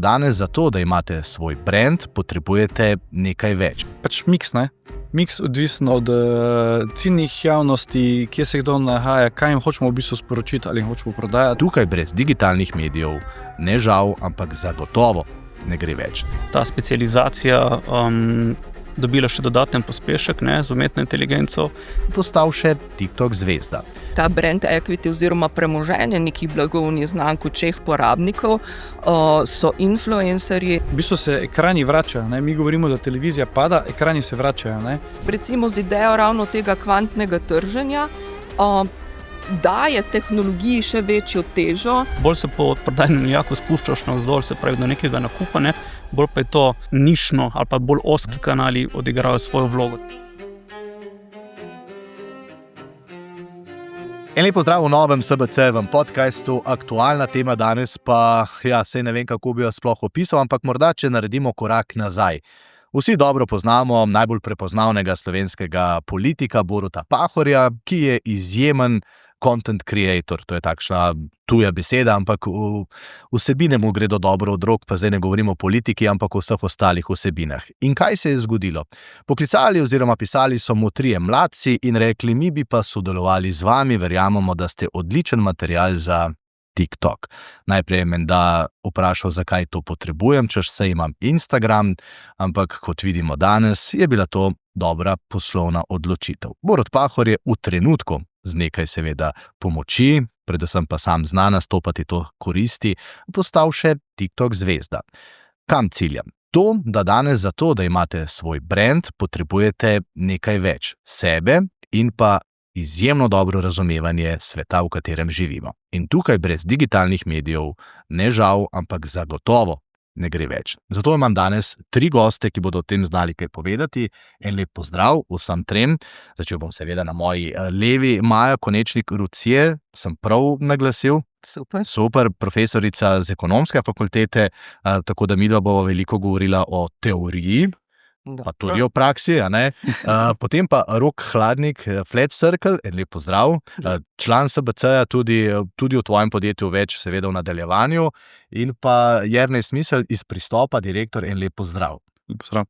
Danes za to, da imate svoj brand, potrebujete nekaj več. Pač miks, ne? Miks odvisen od ciljnih javnosti, kje se kdo nahaja, kaj jim hočemo v bistvu sporočiti ali jim hočemo prodajati. Tukaj brez digitalnih medijev ne žal, ampak zagotovo ne gre več. Ta specializacija dobila še dodaten pospešek, z umetno inteligenco. Postal še TikTok zvezda. Ta brand equity oziroma premoženje nekih blagovnih znamk vseh porabnikov so influencerji. V bistvu se ekrani vračajo, ne? Mi govorimo, da televizija pada, ekrani se vračajo, ne? Recimo z idejo ravno tega kvantnega trženja daje tehnologiji še večjo težo. Bolj se po prodajnem jako spuščaš navzdol, se pravi do nekega nakupa, bolj pa je to nišno ali pa bolj ozki kanali odigrajo svojo vlogo. En lep pozdrav v novem SBC-vem podcastu. Aktualna tema danes pa, saj ne vem, kako bi jo sploh opisal, ampak morda, če naredimo korak nazaj. Vsi dobro poznamo najbolj prepoznavnega slovenskega politika Boruta Pahorja, ki je izjemen content creator. To je takšna tuja beseda, ampak vsebine mu gredo dobro od rok, pa zdaj ne govorimo o politiki, ampak o vseh ostalih vsebinah. In kaj se je zgodilo? Poklicali oziroma pisali so mu 3 mladci in rekli, mi bi pa sodelovali z vami, verjamemo, da ste odličen material za TikTok. Najprej je menda vprašal, zakaj to potrebujem, češ saj imam Instagram, ampak kot vidimo danes, je bila to dobra poslovna odločitev. Borut Pahor je v trenutku z nekaj seveda pomoči, predvsem pa sam zna nastopati, to koristi, postal še TikTok zvezda. Kam ciljam? To, da danes za to, da imate svoj brand, potrebujete nekaj več sebe in pa izjemno dobro razumevanje sveta, v katerem živimo. In tukaj brez digitalnih medijev ne žal, ampak zagotovo ne gre več. Zato imam danes 3 goste, ki bodo o tem znali kaj povedati. En lep pozdrav vsem 3. Začel bom seveda na moji levi. Maja Konečnik-Rucier, sem prav naglasil? Super, profesorica z ekonomske fakultete, tako da midva bova veliko govorila o teoriji, pa tudi o praksi, Potem pa Rok Hladnik, Flat Circle, en lep pozdrav, član SBC-ja tudi v tvojem podjetju več, seveda v nadaljevanju, in pa Jernej Smisel iz Pristopa, direktor, en lep pozdrav. Lep pozdrav.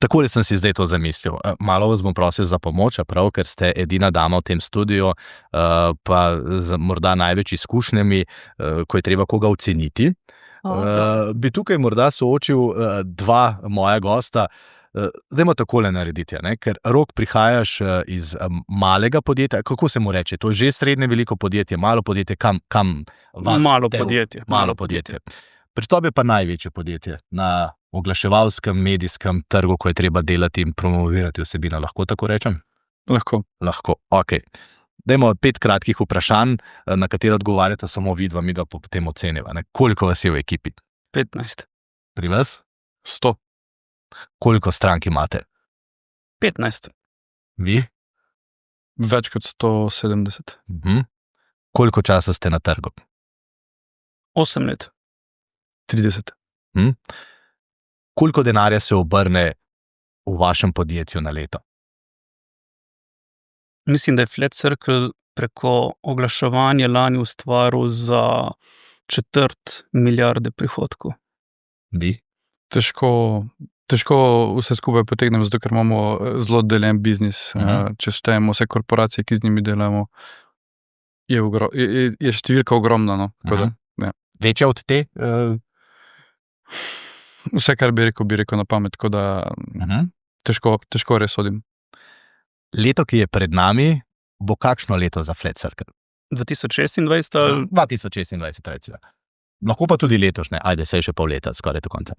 Takole sem si zdaj to zamislil. Malo vas bom prosil za pomoč, prav, ker ste edina dama v tem studiu, pa z morda največ izkušnjami, ko je treba koga oceniti. Bi tukaj morda soočil 2 moja gosta. Dajmo takole narediti, ker Rok, prihajaš iz malega podjetja, kako se mu reče, to je že srednje veliko podjetje, malo podjetje, kam vas? Malo podjetje. Pristop je pa največje podjetje na oglaševalskem, medijskem trgu, ko je treba delati in promovirati vsebino, lahko tako rečem? Lahko. Ok. Dajmo 5 kratkih vprašanj, na katero odgovarjata samo vidva, midva pa potem oceniva. Koliko vas je v ekipi? 15. Pri vas? 100. Koliko strank imate? 15. Vi? Več kot 170. Koliko časa ste na trgu? 8 let. 30. Koliko denarja se obrne v vašem podjetju na leto? Mislim, da je Flat Circle preko oglaševanja lani ustvaril za 250 milijarde prihodkov. Vi? Težko vse skupaj potegnem, zato ker imamo zelo deljen biznis. Če štejemo vse korporacije, ki z njimi delamo, je številka ogromna. Večja od te? Vse, kar bi rekel na pamet, tako da težko res sodim. Leto, ki je pred nami, bo kakšno leto za Flat Circle? 2026 ali? 2026, recimo. Lahko pa tudi letošnje, se je še pol leta, skoraj do konca.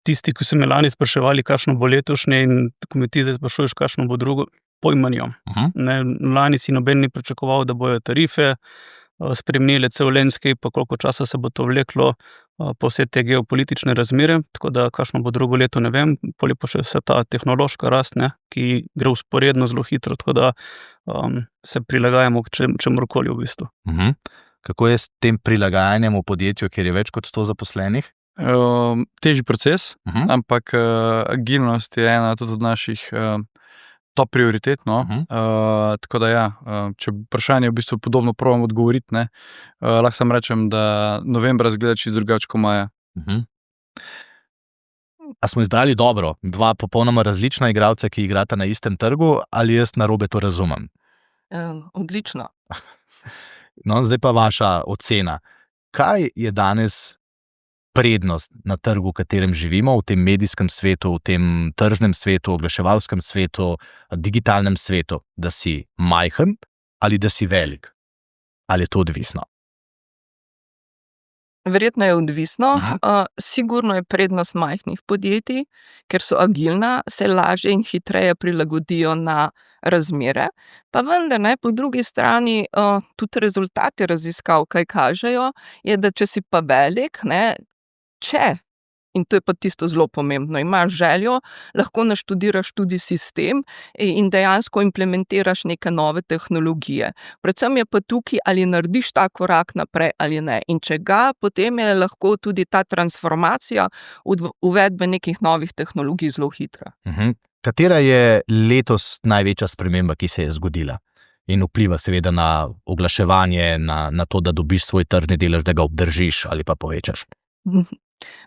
Tisti, ki so me lani spraševali, kakšno bo letošnje in ko me ti zdaj sprašuješ, kakšno bo drugo, pojma nimam. Lani si noben ni pričakoval, da bojo tarife spremenile cel landscape, pa koliko časa se bo to vleklo, pa vse te geopolitične razmere, tako da kakšno bo drugo leto, ne vem, poli pa še vse ta tehnološka rast, ki gre usporedno zelo hitro, tako da se prilagajamo k čemurkoli v bistvu. Kako je s tem prilagajanjem v podjetju, kjer je več kot 100 zaposlenih? Težji proces, ampak agilnost je ena tudi od naših top prioritet, tako da če vprašanje v bistvu podobno probam odgovoriti, lahko sam rečem, da novembra zgleda čisto drugače kot maja. A smo izbrali dobro, dva popolnoma različna igralca, ki igrata na istem trgu, ali jaz narobe to razumem? Odlično. No, zdaj pa vaša ocena. Kaj je danes prednost na trgu, v katerem živimo, v tem medijskem svetu, v tem tržnem svetu, oglaševalskem svetu, digitalnem svetu, da si majhen ali da si velik? Ali je to odvisno? Verjetno je odvisno. Sigurno je prednost majhnih podjetij, ker so agilna, se lažje in hitreje prilagodijo na razmere. Pa vendar, po drugi strani, tudi rezultati raziskav kaj kažejo, je, da če si pa velik, in to je pa tisto zelo pomembno, imaš željo, lahko naštudiraš tudi sistem in dejansko implementiraš neke nove tehnologije. Predvsem je pa tukaj, ali narediš ta korak naprej ali ne. In če ga, potem je lahko tudi ta transformacija uvedbe nekih novih tehnologij zelo hitra. Katera je letos največja sprememba, ki se je zgodila in vpliva seveda na oglaševanje, na to, da dobiš svoj tržni delež, da ga obdržiš ali pa povečaš?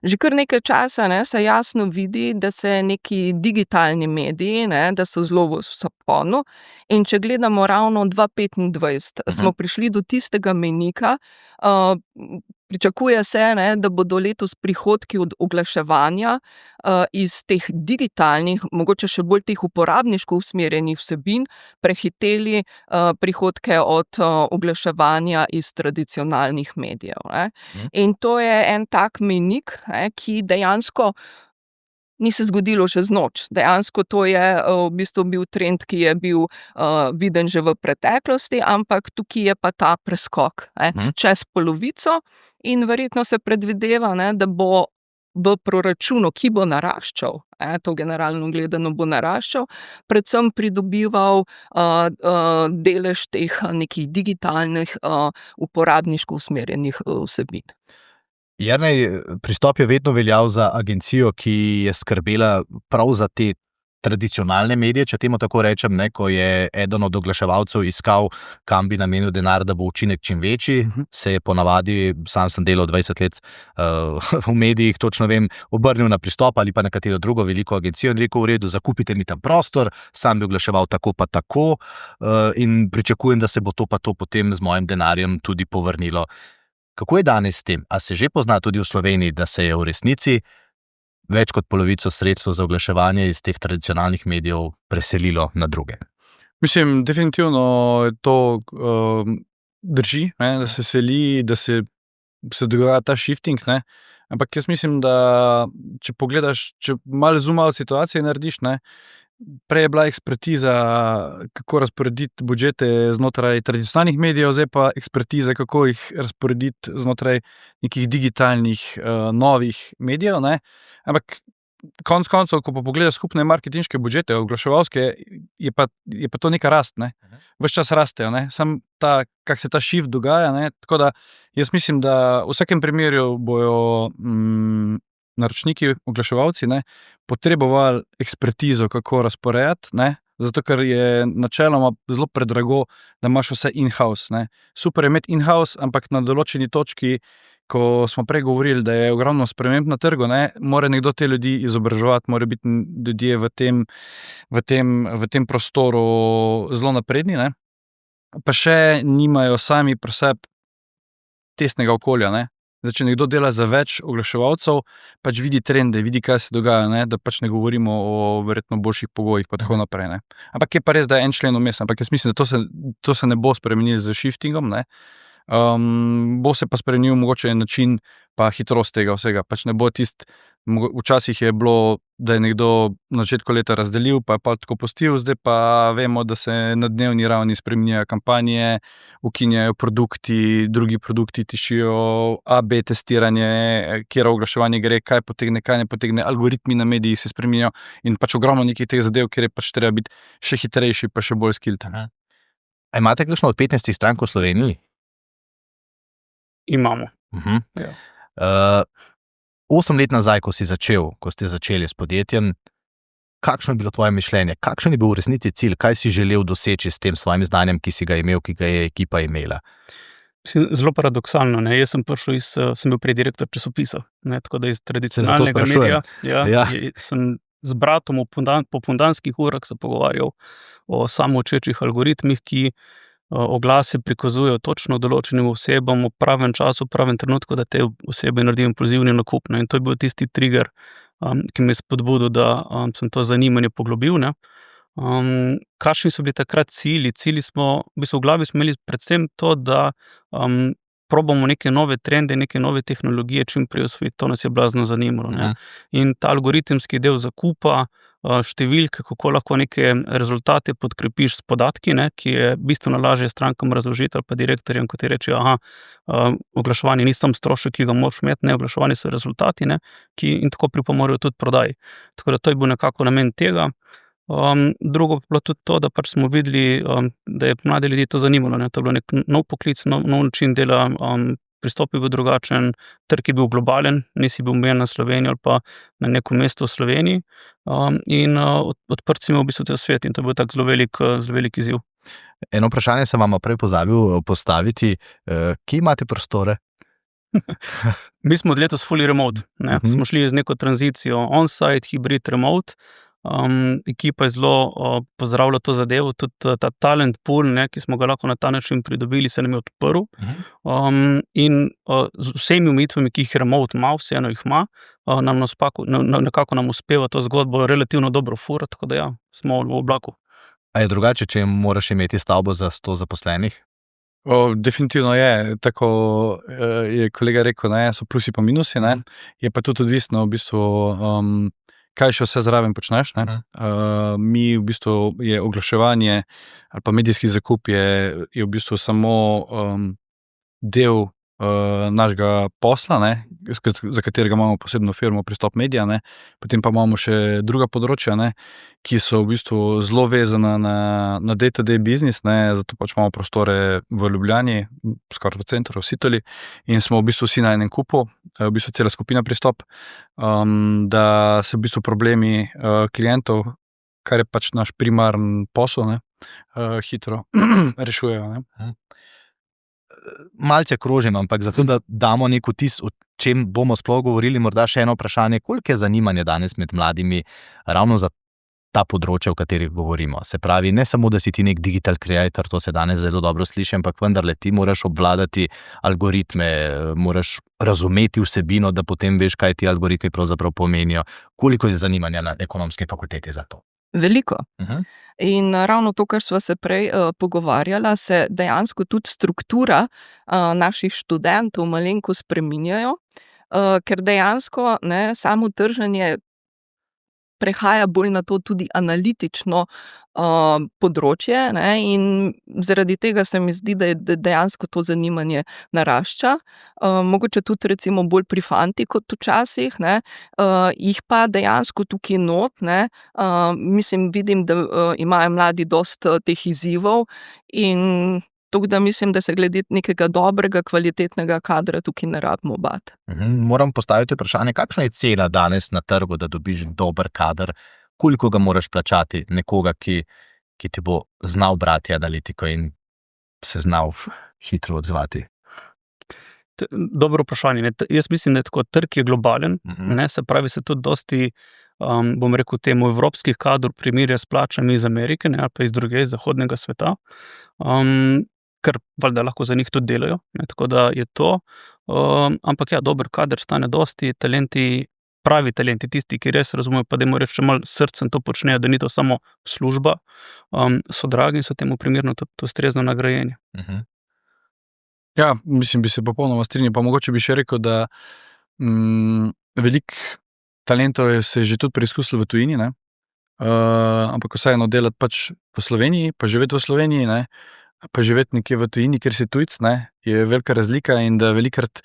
Že kar nekaj časa se jasno vidi, da se neki digitalni mediji, da so zelo v vzponu. In če gledamo ravno 2025, smo prišli do tistega mejnika, pričakuje se, da bodo letos prihodki od oglaševanja iz teh digitalnih, mogoče še bolj teh uporabniško usmerjenih vsebin, prehiteli prihodke od oglaševanja iz tradicionalnih medijev. In to je en tak mejnik, ki dejansko ni se zgodilo čez noč. Dejansko to je v bistvu bil trend, ki je bil viden že v preteklosti, ampak tukaj je pa ta preskok čez polovico in verjetno se predvideva, da bo v proračunu, ki bo naraščal, to generalno gledano bo naraščal, predvsem pridobival delež teh nekih digitalnih uporabniško usmerjenih vsebin. Jernej, pristop je vedno veljal za agencijo, ki je skrbela prav za te tradicionalne medije, če temu tako rečem, ko je eden od oglaševalcev iskal, kam bi namenil denar, da bo učinek čim večji, se je ponavadi, sam sem delal 20 let v medijih, točno vem, obrnil na pristop ali pa na katero drugo veliko agencijo in rekel, v redu, zakupite mi tam prostor, sam bi oglaševal tako pa tako in pričakujem, da se bo to pa to potem z mojim denarjem tudi povrnilo. Kako je danes s tem? A se že pozna tudi v Sloveniji, da se je v resnici več kot polovico sredstev za oglaševanje iz teh tradicionalnih medijev preselilo na druge? Mislim, definitivno to drži, da se seli, da se dogaja ta shifting, ampak jaz mislim, da če pogledaš, če malo zoom out situacije narediš, prej je bila ekspertiza, kako razporediti budžete znotraj tradicionalnih medijev, zdaj pa ekspertiza, kako jih razporediti znotraj nekih digitalnih novih medijev. Ampak konec koncev, ko pa pogledaš skupne marketinške budžete, oglaševalske, je pa to neka rast. Ves čas rastejo. Sam kak se ta shift dogaja. Tako da jaz mislim, da v vsakem primeru bojo naročniki, oglaševalci, potrebovali ekspertizo, kako razporejati, zato ker je načeloma zelo predrago, da imaš vse in-house. Super je imeti in-house, ampak na določeni točki, ko smo prej govorili, da je ogromno sprememb na trgu, mora nekdo te ljudi izobraževati, mora biti ljudje v tem prostoru zelo napredni, pa še nimajo sami pri sebi tesnega okolja. Zdaj, če nekdo dela za več oglaševalcev, pač vidi trende, vidi, kaj se dogaja, da pač ne govorimo o verjetno boljših pogojih pa tako naprej. Ampak je pa res, da je en člen vmes, ampak jaz mislim, da to se ne bo spremenilo z shiftingom, bo se pa spremenil mogoče način pa hitrost tega vsega. Pač ne bo včasih je bilo, da je nekdo na začetku leta razdelil, pa je pa tako pustil, zdaj pa vemo, da se na dnevni ravni spreminjajo kampanje, ukinjajo produkti, drugi produkti tišijo, AB testiranje, kjer oglaševanje gre, kaj potegne, kaj ne potegne, algoritmi na medijih se spreminjajo in pač ogromno nekih teh zadev, kjer je pač treba biti še hitrejši, pa še bolj skilled. A imate kakšno od 15 strank v Sloveniji? Imamo. 8 let nazaj, ko ste začeli s podjetjem, kakšno je bilo tvoje mišljenje? Kakšen je bil v resnici cilj? Kaj si želel doseči s tem svojim znanjem, ki si ga imel, ki ga je ekipa imela? Zelo paradoksalno. Ne? Jaz sem prišel sem bil prej direktor časopisa, ne? Tako da iz tradicionalnega sprašujem. medija. Ja. Sem z bratom po popoldanskih urah se pogovarjal o samoučečih algoritmih, ki oglase prikazujejo točno določenim osebam v pravem času, v pravem trenutku, da te osebe naredijo impulzivni nakup. Ne? In to je bil tisti trigger, ki me je spodbudil, da sem to zanimanje poglobil. Ne? Kakšni so bili takrat cilji? V glavi smo imeli predvsem to, da probamo neke nove trende, neke nove tehnologije čim prej osvojiti. To nas je blazno zanimalo. Ne? In ta algoritemski del zakupa, številke, kako lahko neke rezultate podkrepiš s podatki, ne? Ki je bistveno lažje strankam razložiti ali pa direktorjem, ko ti rečejo, oglaševanje ni samo strošek, ki ga moraš imeti, ne, oglaševanje so rezultati, ne? In tako pripomorejo tudi prodaji. Tako da to je bil nekako namen tega. Drugo pa bilo tudi to, da pač smo videli, da je mlade ljudi to zanimalo. Ne? To je bilo nek nov poklic, nov način dela, pristop je bil drugačen, trg je bil globalen, nisi bil omejen na Slovenijo ali pa na neko mesto v Sloveniji, in odprt si imel v bistvu cel svet in to je bil tak zelo velik izziv. Eno vprašanje sem vam prej pozabil postaviti. Kje imate prostore? Mi smo od letos fully remote. Ne? Smo šli z neko tranzicijo on-site, hibrid, remote. Ekipa je zelo pozdravila to zadevo, tudi ta talent pool, ne, ki smo ga lahko na ta način pridobili, se nam je odprl. In z vsemi omejitvami, ki jih remote ima, vseeno jih ima, nekako nam uspeva to zgodbo relativno dobro furati, tako da ja, smo v oblaku. A je drugače, če moraš imeti stavbo za 100 zaposlenih? Definitivno je, tako je kolega rekel, ne, so plusi pa minusi, ne. Je pa tudi odvisno v bistvu, kaj še vse zraven počneš, ne. Mi v bistvu je oglaševanje ali pa medijski zakup je v bistvu samo del našega posla, ne, za katerega imamo posebno firmo Pristop Media, ne. Potem pa imamo še druga področja, ne, ki so v bistvu zelo vezana na day-to-day biznis, ne, zato pač imamo prostore v Ljubljani, skoraj v centru, v Sitoli, in smo v bistvu vsi na enem kupu, v bistvu cela skupina Pristop, da se v bistvu problemi klientov, kar je pač naš primarni posel, ne, hitro rešujejo, ne. Malce krožim, ampak zato, da damo nek vtis, o čem bomo sploh govorili, morda še eno vprašanje, koliko je zanimanje danes med mladimi ravno za ta področja, o katerih govorimo. Se pravi, ne samo, da si ti nek digital creator, to se danes zelo dobro sliši, ampak vendarle ti moraš obvladati algoritme, moraš razumeti vsebino, da potem veš, kaj ti algoritmi pravzaprav pomenijo. Koliko je zanimanja na ekonomski fakulteti za to? Veliko. In ravno to, kar sva se prej pogovarjala, se dejansko tudi struktura naših študentov malenko spreminjajo, ker dejansko samo trženje prehaja bolj na to tudi analitično področje, in zaradi tega se mi zdi, da je dejansko to zanimanje narašča. Mogoče tudi recimo bolj pri fantih kot včasih, jih pa dejansko tukaj not, mislim, vidim, da imajo mladi dosti teh izzivov in tako da mislim, da se glede nekega dobrega, kvalitetnega kadra tukaj ne rabimo bati. Moram postaviti vprašanje, kakšna je cena danes na trgu, da dobiš dober kader? Koliko ga moraš plačati nekoga, ki ti bo znal brati analitiko in se znal hitro odzvati? Dobro vprašanje. Jaz mislim, da je tako, trg je globalen, se pravi, se tudi dosti, bom rekel temu, evropskih kadrov primerja s plačami iz Amerike, ali pa iz druge, iz zahodnega sveta, ker valjda lahko za njih tudi delajo, tako da je to. Ampak ja, dober kader stane dosti, pravi talenti, tisti, ki res razumejo, pa da jim reči, malo srcem to počnejo, da ni to samo služba, so dragi in so temu primerno tudi ustrezno nagrajeni. Ja, mislim, bi se popolnoma strinjal, pa mogoče bi še rekel, da veliko talentov se je že tudi preizkusilo v tujini, ne? Ampak vseeno delati pač v Sloveniji, pa živeti v Sloveniji, ne? Pa živeti nekje v tujini, kjer si tujec, ne? Je velika razlika in da velikrat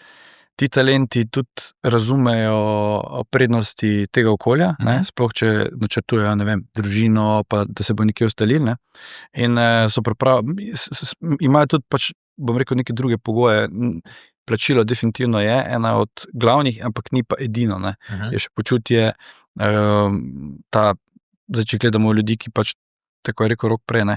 ti talenti tudi razumejo prednosti tega okolja, ne? Sploh če načrtujejo, ne vem, družino, pa da se bo nekje ustalili, ne? In so imajo tudi pač, bom rekel, neke druge pogoje. Plačilo definitivno je ena od glavnih, ampak ni pa edino, ne? Je še počutje, zdaj, če gledamo ljudi, ki pač, tako je rekel Rok prej, ne?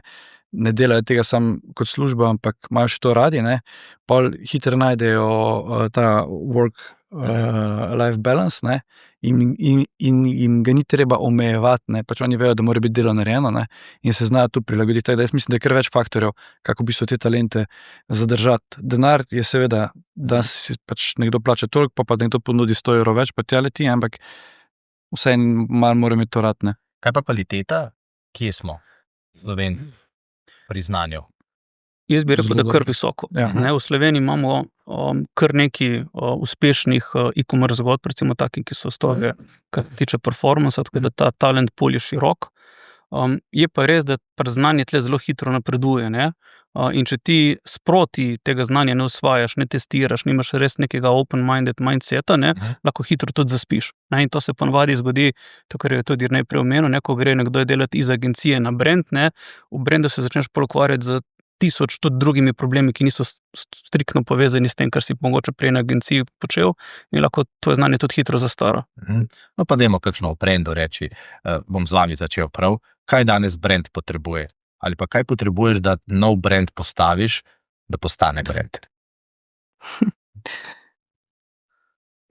ne delajo tega sam kot služba, ampak imajo še to radi, ne, pol hitro najdejo ta work-life balance, ne, in jim ga ni treba omejevati, ne, pač oni vejo, da mora biti delo narejeno, ne, in se znajo tu prilagoditi. Tako da jaz mislim, da je kar več faktorjev, kako v bistvu te talente zadržati. Denar je seveda, da si pač nekdo plača toliko, pa nekdo ponudi 100 € več, pa tja leti, ampak vse malo mora imeti to rad, ne. Kaj pa kvaliteta? Kje smo? Sloveniji. Priznanju. Jaz bi rekel, Zelo da kar dobro. visoko. Ja. Ne, v Sloveniji imamo kar nekaj uspešnih e-commerce zgodb, recimo taki, ki so stoge, kar se tiče performansa, tako da ta talent pool je širok. Je pa res, da znanje tle zelo hitro napreduje, ne? In če ti sproti tega znanja ne osvajaš, ne testiraš, nimaš res nekega open-minded mindseta, ne, lahko hitro tudi zaspiš. Ne? In to se ponavadi zgodi, to, kar je tudi najprej omenil, ne, ko gre nekdo delati iz agencije na brand, ne, v brandu se začneš ukvarjati z 1000 tudi drugimi problemi, ki niso striktno povezani s tem, kar si mogoče prej na agenciji počel, in lahko tvoje znanje tudi hitro zastara. No pa dajmo kakšno o brandu reči. Bom z vami začel prav. Kaj danes brand potrebuje? Ali pa kaj potrebuješ, da nov brand postaviš, da postane brand?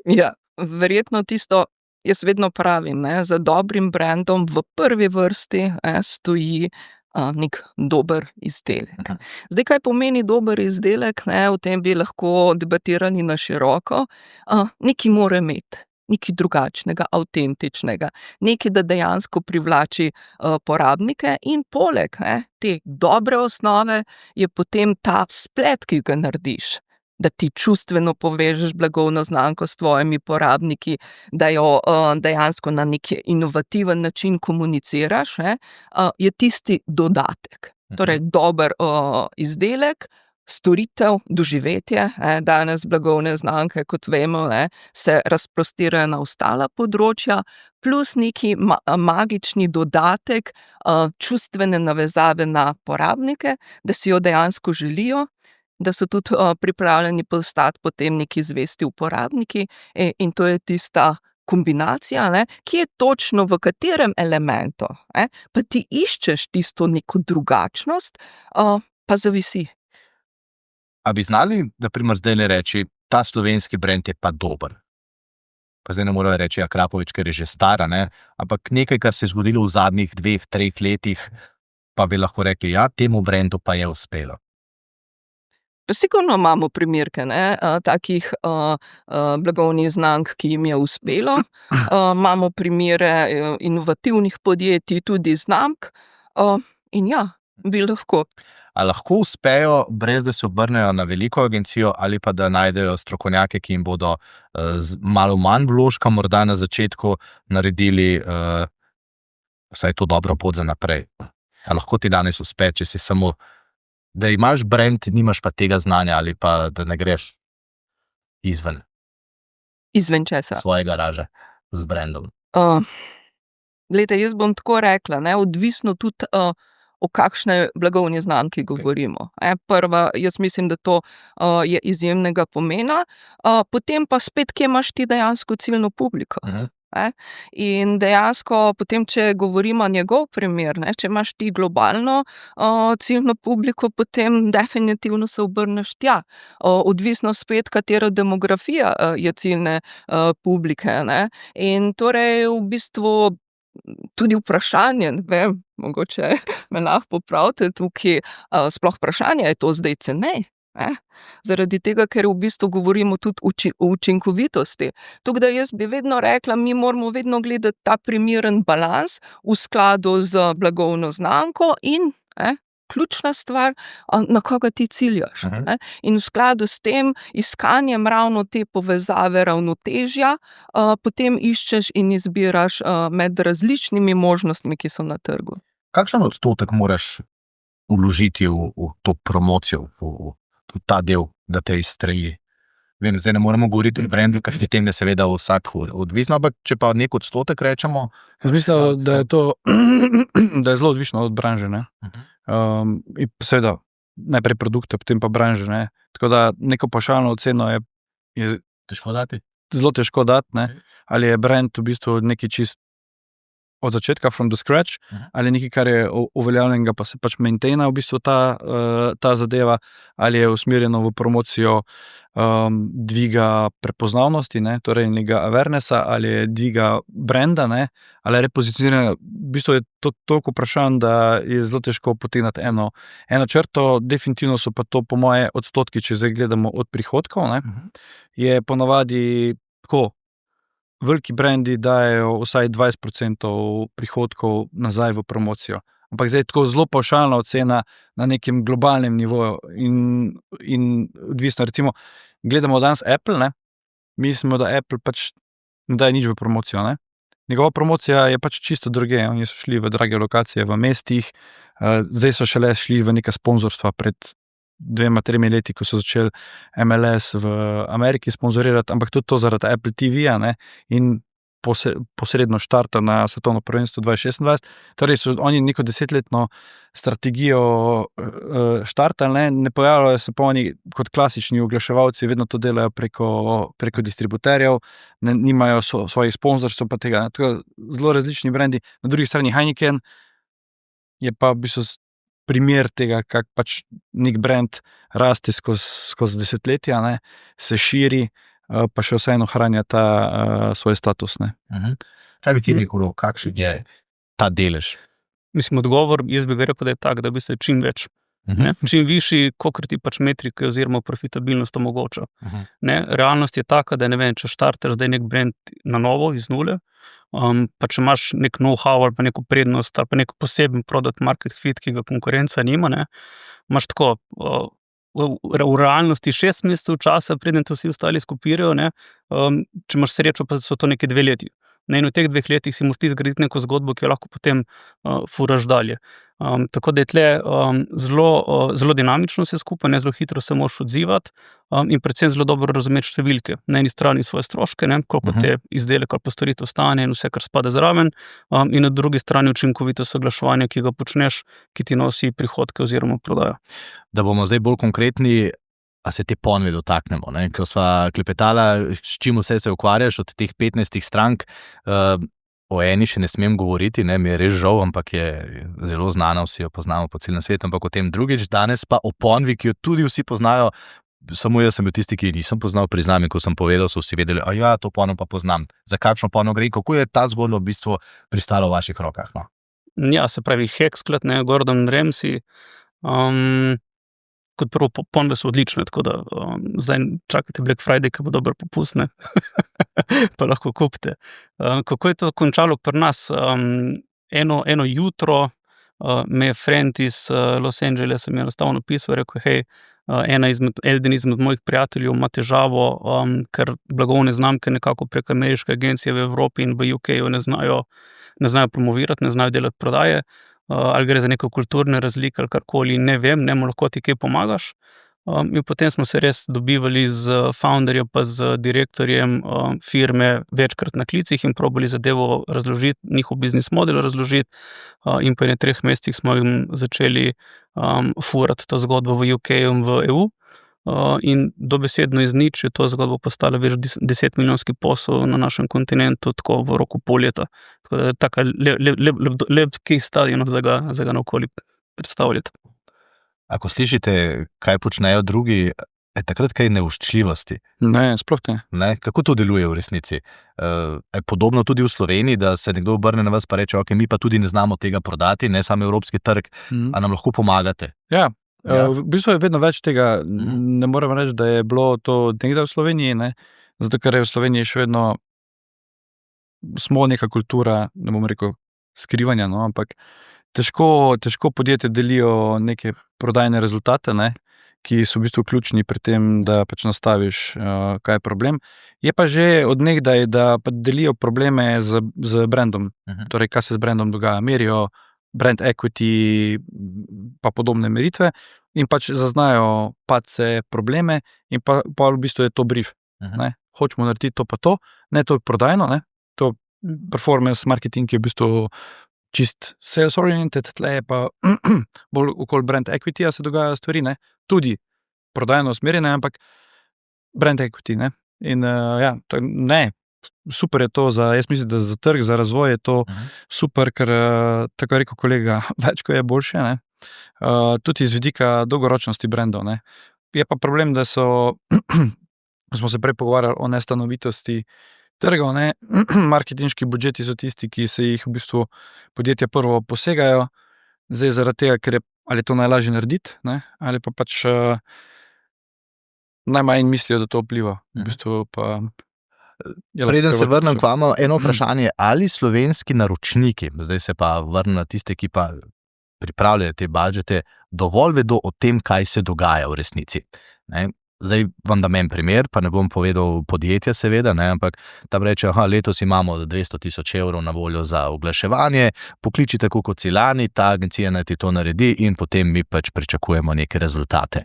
Ja, verjetno tisto, jaz vedno pravim, ne, za dobrim brandom v prvi vrsti stoji nek dober izdelek. Zdaj, kaj pomeni dober izdelek, ne, o tem bi lahko debatirali na široko. Nekaj mora imeti, nekaj drugačnega, avtentičnega, nekaj, da dejansko privlači porabnike, in poleg te dobre osnove je potem ta splet, ki ga narediš, da ti čustveno povežeš blagovno znamko s tvojimi porabniki, da jo dejansko na neki inovativen način komuniciraš, je tisti dodatek. Torej, dober izdelek, storitev, doživetje, danes blagovne znamke, kot vemo, se razprostirajo na ostala področja, plus neki magični dodatek, čustvene navezave na porabnike, da si jo dejansko želijo, da so tudi pripravljeni postati potem neki zvesti uporabniki, in to je tista kombinacija, ki je točno v katerem elementu, pa ti iščeš tisto neko drugačnost, pa zavisi. A bi znali, na primer, zdaj ne reči, ta slovenski brand je pa dober? Pa zdaj ne morajo reči Akrapovič, ker je že stara, ne? Ampak nekaj, kar se je zgodilo v zadnjih 2-3 letih, pa bi lahko rekli, ja, temu brandu pa je uspelo. Pa sigurno imamo primerke, takih blagovnih znamk, ki jim je uspelo. Imamo primere inovativnih podjetij, tudi znamk, in ja, bi lahko. A lahko uspejo, brez da se obrnejo na veliko agencijo, ali pa da najdejo strokovnjake, ki jim bodo z malo manj vložka morda na začetku naredili vsaj to dobro pot za naprej? A lahko ti danes uspe, če si samo, da imaš brand, nimaš pa tega znanja, ali pa da ne greš izven Izven česa? svoje garaže z brandom? Glejte, jaz bom tako rekla, odvisno tudi o kakšne blagovni znamki govorimo. Prva, jaz mislim, da to je izjemnega pomena, potem pa spet, kje imaš ti dejansko ciljno publiko. In dejansko potem, če govorimo njegov primer, če imaš ti globalno ciljno publiko, potem definitivno se obrneš tja. Odvisno spet, katera demografija je ciljne publike, In torej v bistvu tudi vprašanje, ne vem, mogoče me lahko popravite tukaj, sploh vprašanje, je to zdaj cenej? Zaradi tega, ker v bistvu govorimo tudi o učinkovitosti. Tako da jaz bi vedno rekla, mi moramo vedno gledati ta primeren balans v skladu z blagovno znamko in ključna stvar, na koga ti ciljaš. In v skladu s tem iskanjem ravno te povezave, ravnotežja, potem iščeš in izbiraš med različnimi možnostmi, ki so na trgu. Kakšen odstotek moraš vložiti v to promocijo, v ta del, da te izstreji? Vem, zdaj ne moremo govoriti o brandu, ker je tem, da seveda vsak odvisno, ampak če pa nek odstotek rečemo... Jaz mislim, da je to da je zelo odvisno od branže, ne. In seveda, najprej produkte, potem pa branže, ne. Tako da neko pavšalno oceno je Težko dati? zelo težko dati, ne. Ali je brand v bistvu nekaj čist od začetka, from the scratch, ali nekaj, kar je uveljavljenega, pa se pač maintaina v bistvu ta zadeva, ali je usmerjeno v promocijo dviga prepoznavnosti, ne, torej nekega awarenessa, ali je dviga brenda, ne, ali je repozicioniranje. V bistvu je to toliko vprašanj, da je zelo težko potegniti eno črto. Definitivno so pa to po moje odstotki, če zdaj gledamo od prihodkov, ne, je ponavadi tako, veliki brendi dajo vsaj 20% prihodkov nazaj v promocijo. Ampak zdaj je tako zelo pavšalna ocena na nekem globalnem nivoju in odvisno, recimo, gledamo danes Apple, ne, mislimo, da Apple pač ne daje nič v promocijo, ne. Njegova promocija je pač čisto druge, oni so šli v drage lokacije v mestih, zdaj so šele šli v neka sponzorstva pred 2-3 leti, ko so začeli MLS v Ameriki sponzorirati, ampak tudi to zaradi Apple TV-ja, ne, in posredno štarta na svetovno prvenstvo 2026. Torej so oni neko 10-letno strategijo štartali, ne pojavljajo se pa oni kot klasični oglaševalci, vedno to delajo preko distributerjev, nimajo svojih sponzorstv pa tega, ne. Tako zelo različni brendi. Na drugi strani Heineken je pa v bistvu primer tega, kako pač nek brand raste skozi desetletja, ne, se širi, pa še vseeno ohranja ta svoj status, ne. Kaj bi ti rekel, kakšen je ta delež? Mislim, odgovor, jaz bi rekel, da je tak, da bi se čim več. Ne? Čim višji, kolikor ti pač metrike oziroma profitabilnost omogoča. Ne? Realnost je taka, da ne vem, če štartaš zdaj nek brand na novo, iz nule, pa če imaš nek know-how ali pa neko prednost ali pa nek poseben product market fit, ki ga konkurenca nima, ne? Imaš tako v realnosti 6 mesecev časa, preden te vsi ostali skopirajo, ne? Če imaš srečo, pa so to neki 2 leti. Ne, in v teh 2 letih si moraš ti zgraditi neko zgodbo, ki jo lahko potem furaš dalje. Tako da je tle zelo dinamično vse skupaj, ne, zelo hitro se moraš odzivati in predvsem zelo dobro razumeti številke. Na eni strani svoje stroške, ne, koliko te izdelek ali pa storitev stane in vse, kar spada zraven, in na drugi strani učinkovitost oglaševanja, ki ga počneš, ki ti nosi prihodke oziroma prodajo. Da bomo zdaj bolj konkretni, a se te ponve dotaknemo, ne? Ko sva klepetala, s čim vse se ukvarjaš od teh 15 strank, o eni še ne smem govoriti, ne? Mi je res žal, ampak je zelo znana, vsi jo poznamo po celem svetu, ampak o tem drugič, danes pa o ponvi, ki jo tudi vsi poznajo, samo jaz sem bil tisti, ki nisem poznal, priznam, in ko sem povedal, so vsi vedeli, ja, to ponvo pa poznam. Za kakšno ponvo gre, kako je ta zgodba v bistvu pristala v vaših rokah? No? Ja, se pravi, Hexclad, ne, Gordon Ramsay, kot prvo, ponve so odlične, tako da zdaj čakajte Black Friday, ki bo dober popust, ne, pa lahko kupite. Kako je to končalo pri nas? Eno jutro me je friend iz Los Angelesa mi je enostavno pisal, rekel, hej, eden izmed mojih prijateljev ima težavo, ker blagovne znamke nekako prek ameriške agencije v Evropi in v UK-ju ne znajo promovirati, ne znajo delati prodaje, ali gre za neko kulturne razlike ali karkoli, ne vem, ne mu lahko ti kaj pomagaš. In potem smo se res dobivali z founderjem pa z direktorjem firme večkrat na klicih in probali zadevo razložiti, njihov biznis model razložiti, in po 3 mesecih smo jim začeli furati to zgodbo v UK-ju in v EU. In dobesedno iz nič je to zgodbo postala več 10 milijonski posel na našem kontinentu, tako v roku pol leta. Tako da je taka lep case study za ga naokoli predstavljati. Ako slišite, kaj počnejo drugi, je takrat kaj neuščljivosti? Ne, sploh ne. Ne? Kako to deluje v resnici? Je podobno tudi v Sloveniji, da se nekdo obrne na vas pa reče, ok, mi pa tudi ne znamo tega prodati, ne samo evropski trg, a nam lahko pomagate? Ja. V bistvu je vedno več tega, ne moram reči, da je bilo to nekdaj v Sloveniji, ne? Zato ker je v Sloveniji še vedno smo neka kultura, ne bom rekel skrivanja, no? Ampak težko podjetje delijo neke prodajne rezultate, ne? Ki so v bistvu ključni pri tem, da pač nastaviš, kaj je problem. Je pa že od nekdaj, da pa delijo probleme z brandom, torej kaj se z brandom dogaja, merijo brand equity pa podobne meritve in pač zaznajo padce, probleme in pa v bistvu je to brief. Ne? Hočemo narediti to pa to, ne to prodajno, ne? To performance marketing je v bistvu čist sales oriented, tle je pa bolj okoli brand equity se dogajajo stvari, ne? Tudi prodajno usmerjene, ampak brand equity, ne? In ne, super je to, jaz mislim, da za trg, za razvoj je to super, ker tako je rekel kolega, več ko je boljše, ne? Tudi iz vidika dolgoročnosti brendov. Ne? Je pa problem, da smo se prej pogovarjali o nestanovitosti trgov, ne? Marketinški budžeti so tisti, ki se jih v bistvu podjetja prvo posegajo, zdaj zaradi tega, ker je ali je to najlažje narediti, ne? Ali pa pač najmanj mislijo, da to vpliva. V bistvu pa Preden se vrnem k vam, eno vprašanje, ali slovenski naročniki, zdaj se pa vrnem na tiste, ki pa pripravljajo te budžete, dovolj vedo o tem, kaj se dogaja v resnici. Ne? Zdaj vam dam en primer, pa ne bom povedal podjetja seveda, ne? Ampak tam reče, letos imamo 200,000 evrov na voljo za oglaševanje, pokliči tako kot si lani, ta agencija naj ti to naredi in potem mi pač pričakujemo neke rezultate.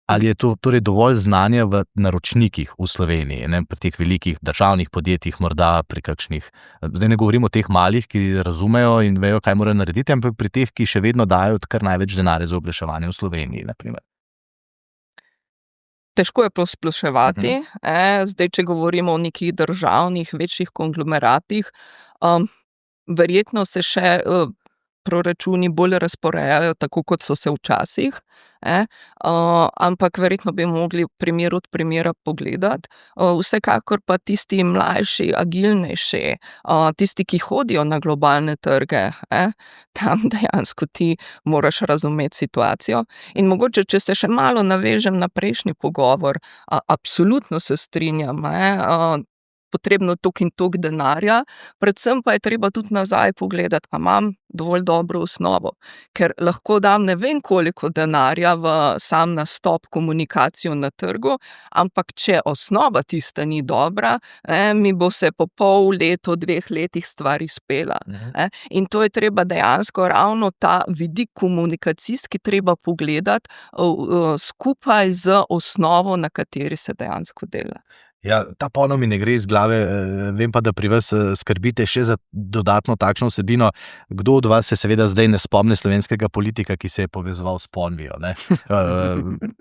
Ali je to torej dovolj znanja v naročnikih v Sloveniji, ne, pri teh velikih državnih podjetjih, morda pri kakšnih, zdaj ne govorim o teh malih, ki razumejo in vejo, kaj morajo narediti, ampak pri teh, ki še vedno dajo kar največ denarja za oglaševanje v Sloveniji, naprimer. Težko je posploševati. Zdaj, če govorimo o nekih državnih, večjih konglomeratih, verjetno se še proračuni bolj razporejajo, tako kot so se včasih, ampak verjetno bi mogli primer od primera pogledati. Vsekakor pa tisti mlajši, agilnejši, tisti, ki hodijo na globalne trge, tam dejansko ti moraš razumeti situacijo. In mogoče, če se še malo navežem na prejšnji pogovor, absolutno se strinjam, potrebno toliko in toliko denarja, predvsem pa je treba tudi nazaj pogledati, a imam dovolj dobro osnovo, ker lahko dam ne vem koliko denarja v sam nastop, komunikacijo na trgu, ampak če osnova tista ni dobra, mi bo se po pol letu, 2 letih stvar izpela. In to je treba dejansko ravno ta vidik komunikacijski treba pogledati skupaj z osnovo, na kateri se dejansko dela. Ja, ta ponos mi ne gre iz glave, vem pa, da pri vas skrbite še za dodatno takšno vsebino. Kdo od vas se seveda zdaj ne spomni slovenskega politika, ki se je povezoval s Ponvijo, ne?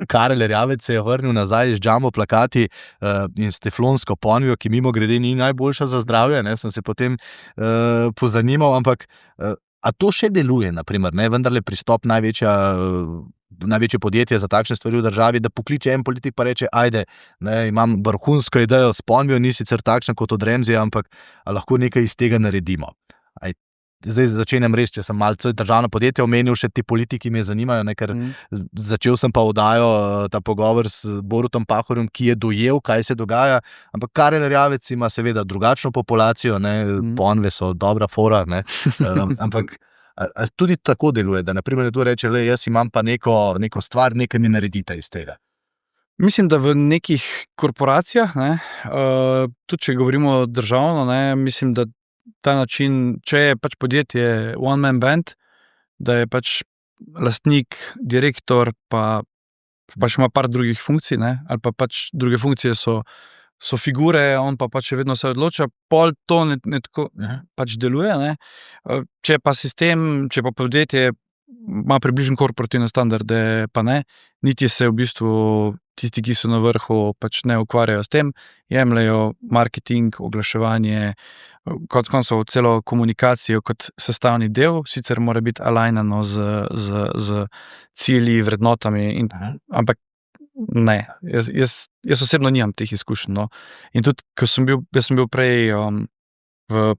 Karel Erjavec se je vrnil nazaj z jumbo plakati in s teflonsko Ponvijo, ki mimogrede ni najboljša za zdravje, ne? Sem se potem pozanimal, ampak a to še deluje, naprimer, ne? Vendarle pristop največje podjetje za takšne stvari v državi, da pokliče en politik pa reče, ajde, ne, imam vrhunsko idejo s Ponvijo, ni sicer takšna kot od Remzija, ampak lahko nekaj iz tega naredimo. Zdaj začenjam res, če sem malce državno podjetje omenil, še ti politiki me zanimajo, ne, ker začel sem pa oddajo ta pogovor s Borutom Pahorjem, ki je dojel, kaj se dogaja, ampak Karel Erjavec ima seveda drugačno populacijo, ne, Ponve so dobra fora, ne, ampak tudi tako deluje, da naprimer tu reče, jaz imam pa neko stvar, nekaj mi naredite iz tega. Mislim, da v nekih korporacijah, ne, tudi če govorimo državno, ne, mislim, da ta način, če je pač podjetje one man band, da je pač lastnik, direktor, pa še ima par drugih funkcij, ne, ali pa pač druge funkcije so figure, on pa pač vedno se odloča, pol to ne tako pač deluje, ne. Če pa sistem, če pa podjetje ima približno korporativne standarde, pa ne, niti se v bistvu tisti, ki so na vrhu, pač ne ukvarjajo s tem, jemljejo marketing, oglaševanje, konec koncev celo komunikacijo kot sestavni del, sicer mora biti alignano z cilji, vrednotami, ampak ne, jaz osebno nimam teh izkušenj, no. In tudi, ko sem bil prej v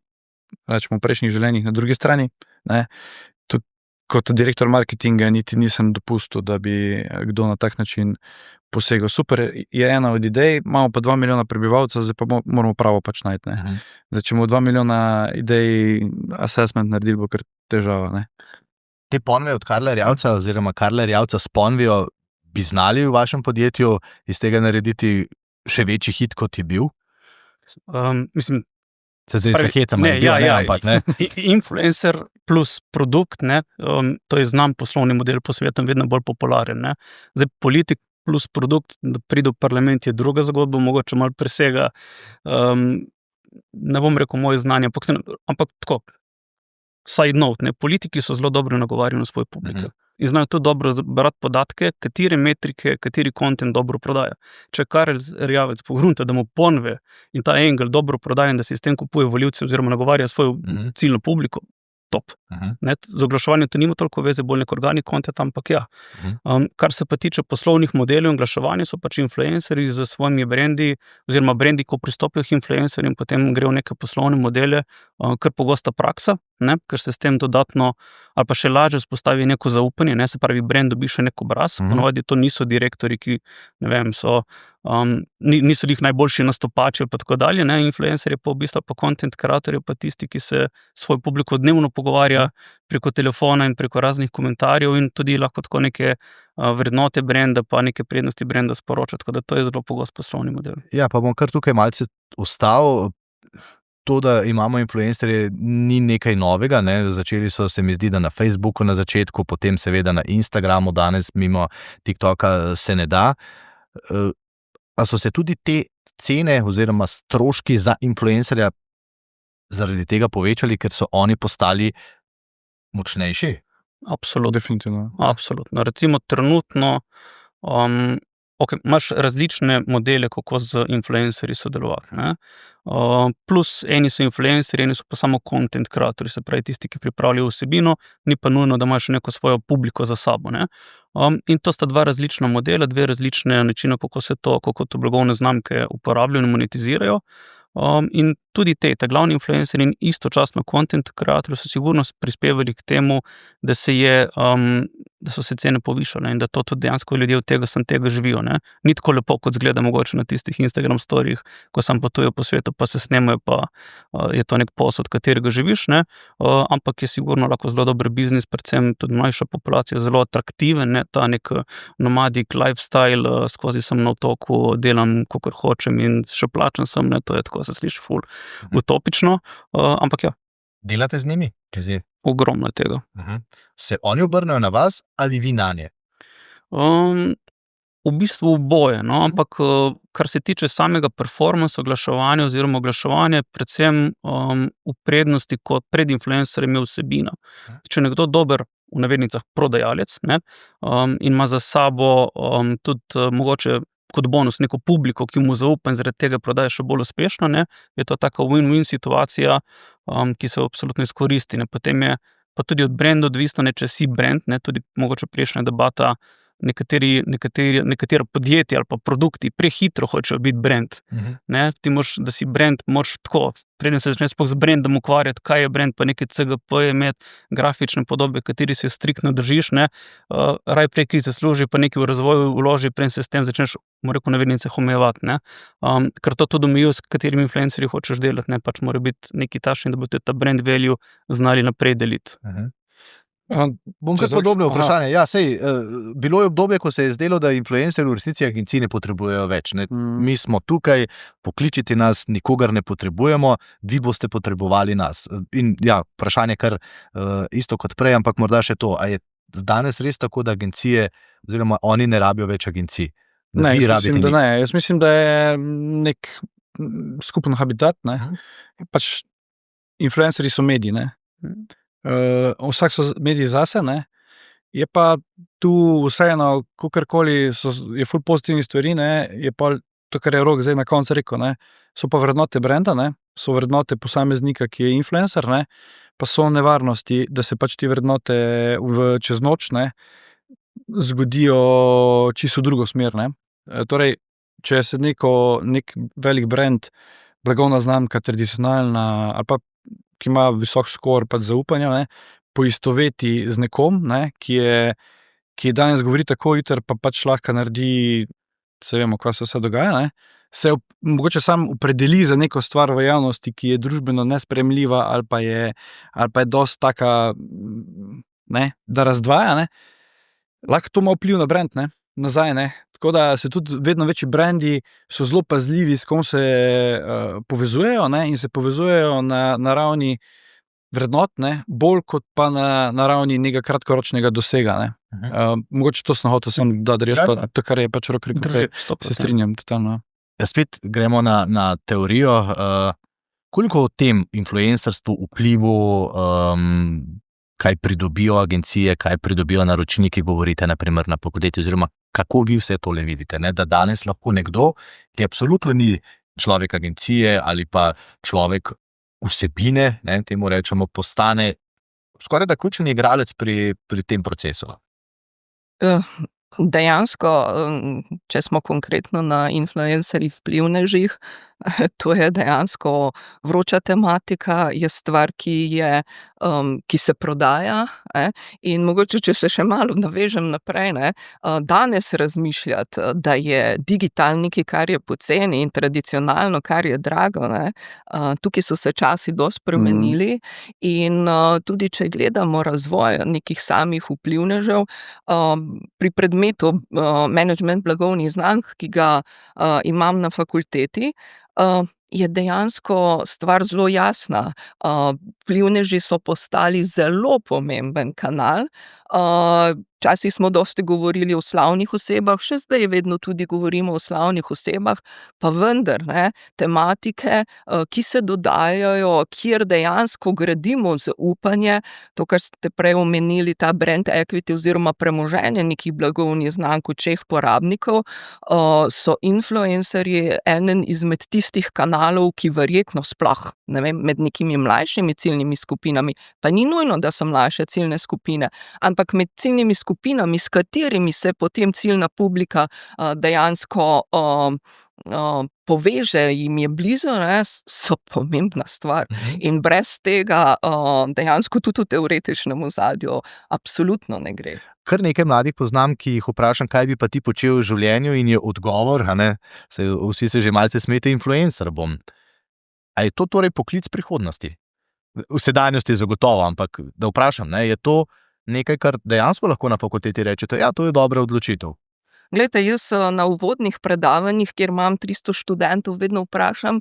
prejšnjih življenjih na drugi strani, ne, tudi kot direktor marketinga niti nisem dopustil, da bi kdo na tak način posegel. Super je ena od idej, imamo pa 2 milijona prebivalcev, zdaj pa moramo pravo pač najti, ne. Zdaj, če bomo 2 milijona idej assessment naredili, bo kar težava, ne. Te Ponve od Karla Erjavca oziroma Karla Erjavca s Ponvijo bi znali v vašem podjetju iz tega narediti še večji hit, kot je bil? Mislim, se hecam, ampak ne. Influencer plus produkt, ne, to je znan poslovni model po svetu vedno bolj popularen, ne. Zdaj, politik plus produkt, da pride v parlament, je druga zgodba, mogoče malo presega, ne bom rekel moje znanje, ampak tako, side note, politiki so zelo dobro nagovarjali na svoj publik. In znajo tudi dobro brati podatke, katere metrike, kateri kontent dobro prodaja. Če Karel Erjavec pogrunta, da mu Ponve in ta Engel dobro prodaja in da si s tem kupuje volivce oziroma nagovarja svojo ciljno publiko, top. Z oglaševanjem to nima toliko veze, bolj nek organic content, ampak ja. Kar se pa tiče poslovnih modelov in oglaševanja, so pač influencerji z svojimi brendi, oziroma brendi, ko pristopijo k influencerjem, potem grejo neke poslovne modele, kar pogosta praksa, ker se s tem dodatno ali pa še lažje vzpostavi neko zaupanje, se pravi, brand dobi še nek obraz, ponovadi to niso direktori, ki, ne vem, niso njih najboljši nastopači pa tako dalje, influencerji pa v bistvu pa content kreatorji pa tisti, ki se svoj publiko dnevno pogovarja preko telefona in preko raznih komentarjev in tudi lahko tako neke vrednote brenda pa neke prednosti brenda sporoča, tako da to je zelo pogost poslovni model. Ja, pa bom kar tukaj malce ostal. To, da imamo influencerje, ni nekaj novega, Začeli so, se mi zdi, da na Facebooku na začetku, potem seveda na Instagramu, danes mimo TikToka se ne da. A so se tudi te cene oziroma stroški za influencerja zaradi tega povečali, ker so oni postali močnejši? Absolutno. Definitivno. Absolutno. Recimo trenutno imaš različne modele, kako z influencerji sodelovati. Plus eni so influencerji, eni so pa samo content kreatorji, se pravi tisti, ki pripravljajo vsebino, ni pa nujno, da imaš neko svojo publiko za sabo. In to sta dva različna modela, dve različne načine, kako to blagovne znamke uporabljajo in monetizirajo. In tudi te glavni influencerji in istočasno content kreatorji so sigurno prispevali k temu, da so se cene povišale in da to tudi dejansko ljudje od tega živijo. Ni tako lepo, kot zgleda mogoče na tistih Instagram storijih, ko sam potujejo po svetu, pa se snemajo, pa je to nek posel, od katerega živiš, ampak je sigurno lahko zelo dober biznis, predvsem tudi mlajša populacija, zelo atraktiven, ta nek nomadic lifestyle, skozi sem na otoku, delam, kakor hočem in še plačan sem, to je tako, se sliši ful utopično, ampak ja. Delate z njimi? Ogromno tega. Se oni obrnejo na vas ali vi nanje? V bistvu oboje, ampak kar se tiče samega performance oglaševanja oziroma oglaševanja, predvsem v prednosti kot pred influencerjem je vsebina. Če nekdo dober, v navednicah, prodajalec, in ima za sabo tudi mogoče kot bonus neko publiko, ki mu zaupa in zaradi tega prodaja še bolj uspešno, je to taka win-win situacija, ki se absolutno izkoristi. Potem je pa tudi od brenda odvisno, če si brand, tudi mogoče prejšnja debata, nekatera podjetja ali pa produkti prehitro hočejo biti brand. Ti moraš, da si brand, moraš tako, preden se začne sploh z brandom ukvarjati, kaj je brand, pa neke CGP-je imeti, grafične podobe, kateri se striktno držiš, raj prej, ki zasluži, pa nekaj v razvoju vloži, preden se s tem začneš, rekel, navednice omejevati. Ker to tudi omejijo, s katerimi influencerji hočeš delati, pač mora biti neki takšni, da bo tudi ta brand value znali naprej deliti. Bom kar podobno vprašanje. Ja, bilo je obdobje, ko se je zdelo, da influencerji v resnici agencij ne potrebujejo več. Mi smo tukaj, pokličite nas, nikogar ne potrebujemo, vi boste potrebovali nas. In ja, vprašanje kar isto kot prej, ampak morda še to, a je danes res tako, da agencije oziroma oni ne rabijo več agencij? Ne, jaz mislim, da je nek skupen habitat, pač influencerji so mediji, vsak so mediji zase, je pa tu vseeno, kakorkoli je ful pozitivnih stvari, je pa to, kar je Rok zdaj na koncu rekel, so pa vrednote brenda, so vrednote posameznika, ki je influencer, pa so nevarnosti, da se pač ti vrednote čez noč zgodijo čisto drugo smer. Torej, če se nek velik brand, blagovna znamka, tradicionalna ali pa ki ima visok skor zaupanja, poistoveti z nekom, ki danes govori tako, jutri pa pač lahko naredi, se vemo, kaj se vse dogaja, se mogoče sam opredeli za neko stvar v javnosti, ki je družbeno nesprejemljiva ali pa je dosti taka, da razdvaja, lahko to ima vpliv na brand, nazaj, Tako da se tudi vedno večji brendi so zelo pazljivi, s kom se povezujejo, in se povezujejo na ravni vrednot, bolj kot pa na ravni nekega kratkoročnega dosega. Mogoče to sem hotel sem dodati, pa to, kar je pač Rok rekel, se strinjam totalno. Ja, spet gremo na teorijo. Koliko o tem influencerstvu, vplivu, kaj pridobijo agencije, kaj pridobijo naročniki, govorite naprimer na fakulteti, oziroma kako vi vse tole vidite, ne? Da danes lahko nekdo, ki absolutno ni človek agencije ali pa človek vsebine, ne, temu rečemo, postane skoraj da ključni igralec pri tem procesu. Dejansko, če smo konkretno na influencerjih, vplivnežih, to je dejansko vroča tematika, je stvar, ki se prodaja, in mogoče, če se še malo navežem naprej, danes razmišljati, da je digital nekaj, kar je poceni, in tradicionalno, kar je drago, tukaj so se časi dosti spremenili in tudi, če gledamo razvoj nekih samih vplivnežev, pri predmetu management blagovnih znamk, ki ga imam na fakulteti, je dejansko stvar zelo jasna. Vplivneži so postali zelo pomemben kanal. Včasih smo dosti govorili o slavnih osebah, še zdaj vedno tudi govorimo o slavnih osebah, pa vendar, tematike, ki se dodajajo, kjer dejansko gradimo zaupanje, to, kar ste prej omenili, ta brand equity oziroma premoženje nekih blagovnih znamk v očeh porabnikov, so influencerji eden izmed tistih kanalov, ki verjetno sploh, ne vem, med nekimi mlajšimi ciljnimi skupinami, pa ni nujno, da so mlajše ciljne skupine, ampak med ciljnimi skupinami, s katerimi se potem ciljna publika dejansko poveže, jim je blizu, so pomembna stvar. In brez tega dejansko tudi v teoretičnem ozadju absolutno ne gre. Kar nekaj mladih poznam, ki jih vprašam, kaj bi pa ti počel v življenju, in je odgovor, vsi se že malce smete, influencer bom. A je to torej poklic prihodnosti? V sedanjosti zagotovo, ampak da vprašam, je to nekaj, kar dejansko lahko na fakulteti rečete, ja, to je dobra odločitev. Glejte, jaz na uvodnih predavanjih, kjer imam 300 študentov, vedno vprašam,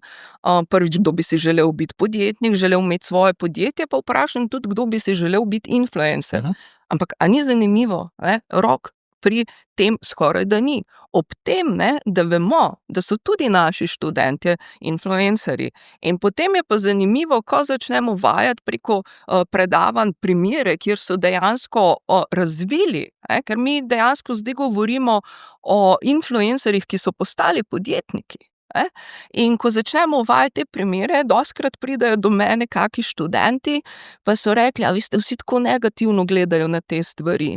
prvič, kdo bi si želel biti podjetnik, želel imeti svoje podjetje, pa vprašam tudi, kdo bi si želel biti influencer. Ampak a ni zanimivo, rok pri tem skoraj da ni. Ob tem, da vemo, da so tudi naši študentje influencerji. In potem je pa zanimivo, ko začnemo vajati preko predavanj primere, kjer so dejansko razvili, ker mi dejansko zdaj govorimo o influencerjih, ki so postali podjetniki. In ko začnemo uvajati te primere, dostikrat pridejo do mene kaki študenti, pa so rekli, a vi ste vsi tako negativno gledajo na te stvari,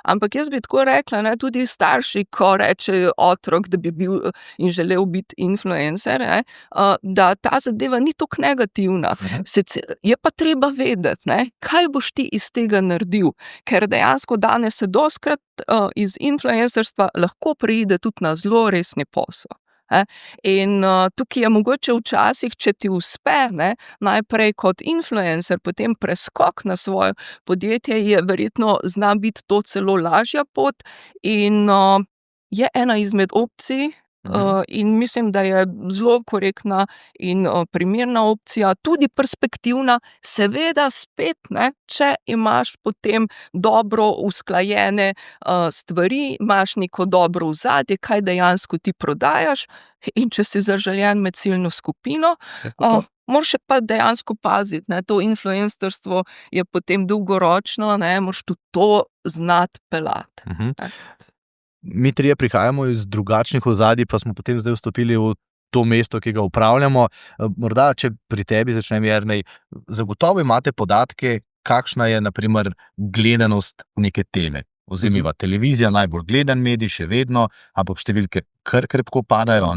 ampak jaz bi tako rekla, tudi starši, ko reče otrok, da bi bil in želel biti influencer, da ta zadeva ni tako negativna. Je pa treba vedeti, kaj boš ti iz tega naredil, ker dejansko danes se dostikrat iz influencerstva lahko preide tudi na zelo resni posel. In tukaj je mogoče včasih, če ti uspe, najprej kot influencer, potem preskok na svoje podjetje, je verjetno zna biti to celo lažja pot in je ena izmed opcij, in mislim, da je zelo korektna in primerna opcija, tudi perspektivna, seveda spet, če imaš potem dobro usklajene stvari, imaš neko dobro ozadje, kaj dejansko ti prodajaš, in če si zaželjen med ciljno skupino, moraš pa dejansko paziti, to influencerstvo je potem dolgoročno, moraš tudi to znati peljati. Mi trije prihajamo iz drugačnih ozadij, pa smo potem zdaj vstopili v to mesto, ki ga upravljamo. Morda, če pri tebi začnem, Jernej, zagotovo imate podatke, kakšna je na primer gledanost neke teme. Vzemiva televizija, najbolj gledan medij še vedno, ampak številke kar krepko padajo,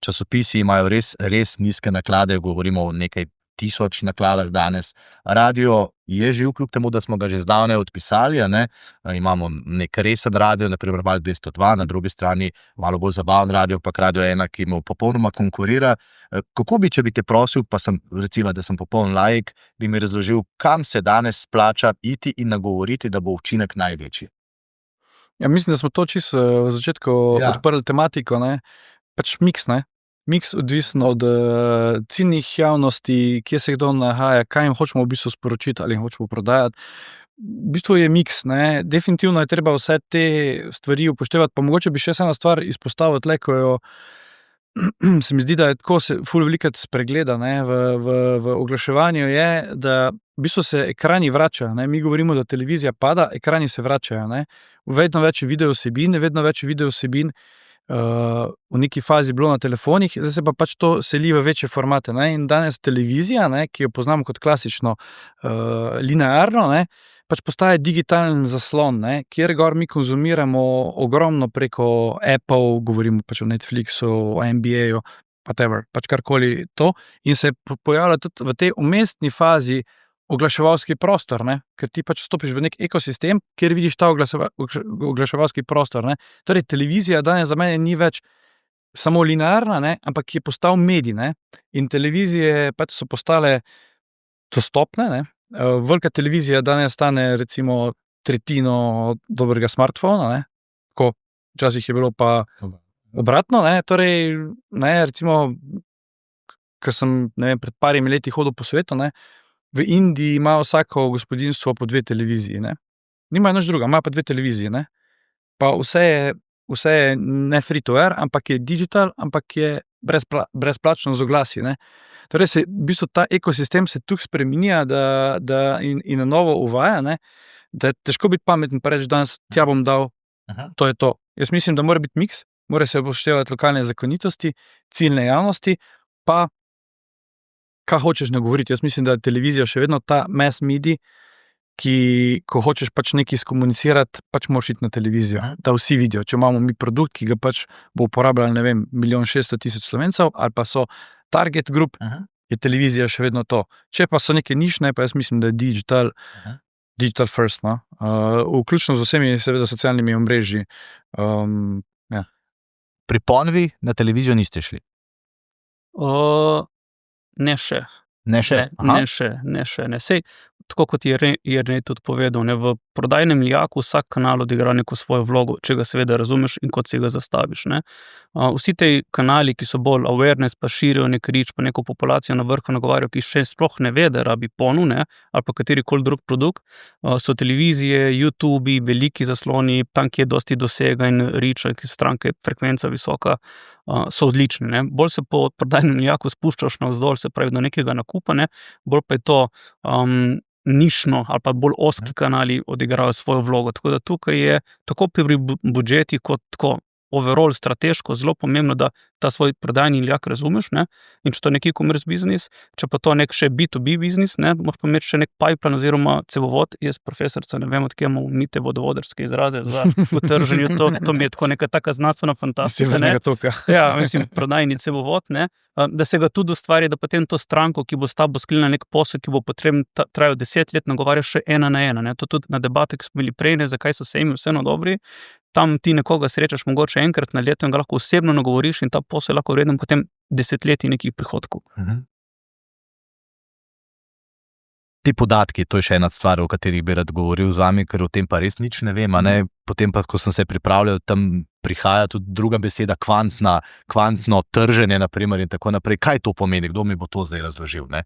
časopisi imajo res nizke naklade, govorimo o nekaj 1000 nakladah danes. Radio je živ, kljub temu, da smo ga že zdavnaj odpisali, imamo nek resen radio, na primer Val 202, na drugi strani malo bolj zabaven radio, pa Radio 1, ki mu popolnoma konkurira. Kako bi, če bi te prosil, pa sem recimo, da sem popoln laik, bi mi razložil, kam se danes splača iti in nagovoriti, da bo učinek največji? Ja, mislim, da smo to čisto v začetku odprli tematiko, pač miks, Miks odvisno od ciljnih javnosti, kje se kdo nahaja, kaj jim hočemo v bistvu sporočiti ali jim hočemo prodajati. V bistvu je miks, definitivno je treba vse te stvari upoštevati, pa mogoče bi še ena stvar izpostavil tle, ko jo se mi zdi, da je tako se ful velikrat spregleda, ne, v oglaševanju je, da v bistvu se ekrani vračajo, ne. Mi govorimo, da televizija pada, ekrani se vračajo, ne. Vedno več je video vsebin, v neki fazi bilo na telefonih, zdaj se pa pač to seli v večje formate, ne. In danes televizija, ne, ki jo poznamo kot klasično linearno, ne, pač postaje digitalen zaslon, ne, kjer gor mi konzumiramo ogromno preko Apple, govorimo pač o Netflixu, o NBA-ju, whatever, pač karkoli to, in se pojavlja tudi v tej umestni fazi oglaševalski prostor, ne, ker ti pač vstopiš v nek ekosistem, kjer vidiš ta oglaševalski prostor, ne. Torej, televizija danes za mene ni več samo linearna, ne, ampak je postal medij, ne, in televizije pač so postale dostopne, ne. Velika televizija danes stane recimo tretjino dobrega smartfona, ne, ko včasih je bilo pa obratno, ne, torej, ne, recimo, ko sem, ne vem, pred parimi leti hodil po svetu, ne, v Indiji ima vsako gospodinjstvo po 2 televiziji, ne, nimajo nič druga, imajo pa 2 televiziji, ne, pa vse je ne free to air, ampak je digital, ampak je brezplačno z oglasi, ne. Torej se v bistvu ta ekosistem se tukaj spreminja, da in na novo uvaja, ne, da je težko biti pameten pa reči danes, tja bom dal, to je to. Jaz mislim, da mora biti miks, mora se upoštevati lokalne zakonitosti, ciljne javnosti, pa kaj hočeš nagovoriti. Jaz mislim, da je televizija še vedno ta mass medij, ki, ko hočeš pač nekaj skomunicirati, pač moraš iti na televizijo, da vsi vidijo. Če imamo mi produkt, ki ga pač bo uporabljalo, ne vem, 1.600.000 Slovencev, ali pa so target group, je televizija še vedno to. Če pa so neke nišne, pa jaz mislim, da je digital first, no. Vključno z vsemi seveda socialnimi omrežji. Pri Ponvi na televizijo niste šli? Ne še. Ne še? Ne še. Sej, tako kot je Jernej tudi povedal, ne, v prodajnem lijaku vsak kanal odigra neko svojo vlogo, če ga seveda razumeš in kot si ga zastaviš, ne. Vsi te kanali, ki so bolj awareness, pa širijo nek reach, pa neko populacijo na vrhu nagovarjajo, ki še sploh ne ve, da rabi Ponu, ne, ali pa katerikoli drug produkt, so televizije, YouTubi, veliki zasloni, tam, ki je dosti dosega in reach, ki stranke, frekvenca visoka, so odlični, ne. Bolj se po prodajnem lijaku spuščaš navzdol, se pravi do nekega nakupa, ne, bolj pa je to nišno ali pa bolj ozki kanali odigrajo svojo vlogo. Tako da tukaj je tako pri budžetih kot tako overall strateško zelo pomembno, da ta svoj prodajni lijak razumeš, ne, in če to neki e-commerce biznis, če pa to nek še B2B biznis, ne, moraš pa imeti še nek pipeline oziroma cevovod. Jaz, profesorca, ne vem, odkje imam umite vodovodarske izraze za utrženje, to mi je tako neka taka znanstvena fantastika, ne. Ja, mislim, prodajni cevovod, ne, da se ga tudi ustvari, da potem to stranko, ki bo s tabo sklenila nek posel, ki bo potreben trajal 10 let, nagovarja še 1 na 1, ne. To tudi na debate, ki smo bili prej, ne, zakaj so sejmi vseeno dobri. Tam ti nekoga srečaš mogoče enkrat na leto in ga lahko osebno nagovoriš in ta posel je lahko vreden potem desetletij nekih prihodkov. Ti podatki, to je še ena stvar, o katerih bi rad govoril z vami, ker o tem pa res nič ne vem, a ne, potem pa, ko sem se pripravljal, tam prihaja tudi druga beseda, kvantno trženje, naprimer, in tako naprej. Kaj to pomeni? Kdo mi bo to zdaj razložil, ne?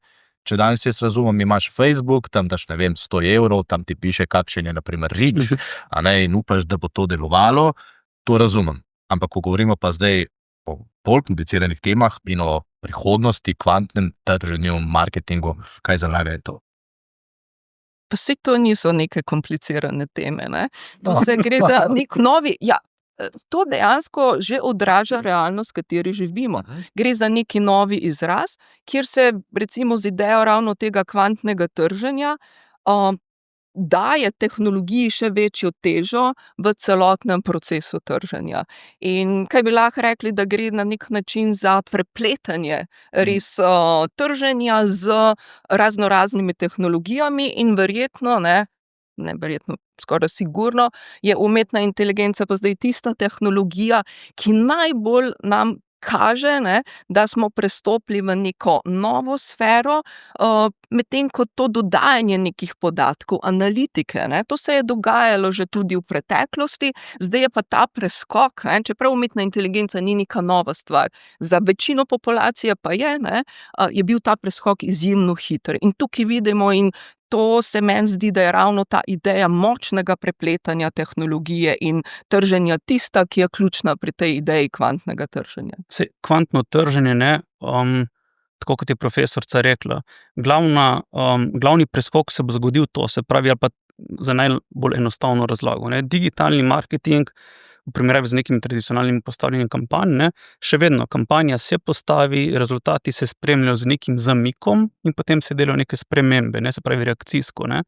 Če danes jaz razumem, imaš Facebook, tam daš, ne vem, 100 evrov, tam ti piše, kakšen je, naprimer, reach, a ne, in upaš, da bo to delovalo, to razumem. Ampak, ko govorimo pa zdaj o bolj kompliciranih temah in o prihodnosti, kvantnem trženju, marketingu, kaj za naj je to? Pa saj to niso neke komplicirane teme, ne. To se gre za nek novi, to dejansko že odraža realnost, v kateri živimo. Gre za neki novi izraz, kjer se recimo z idejo ravno tega kvantnega trženja daje tehnologiji še večjo težo v celotnem procesu trženja. In kaj bi lahko rekli, da gre na nek način za prepletanje res trženja z raznoraznimi tehnologijami in verjetno, neverjetno, skoraj sigurno, je umetna inteligenca pa zdaj tista tehnologija, ki najbolj nam kaže, da smo prestopili v neko novo sfero, medtem ko to dodajanje nekih podatkov, analitike, to se je dogajalo že tudi v preteklosti, zdaj je pa ta preskok, čeprav umetna inteligenca ni neka nova stvar, za večino populacije pa je bil ta preskok izjemno hiter. In tukaj vidimo in to se meni zdi, da je ravno ta ideja močnega prepletanja tehnologije in trženja tista, ki je ključna pri tej ideji kvantnega trženja. Kvantno trženje, ne, tako kot je profesorca rekla, glavni preskok se bo zgodil to, se pravi, ali pa za najbolj enostavno razlago. Ne, digitalni marketing v primerjavi z nekimi tradicionalnimi postavljanjem kampanj, ne, še vedno kampanja se postavi, rezultati se spremljajo z nekim zamikom in potem se delajo neke spremembe, ne, se pravi reakcijsko. Ne.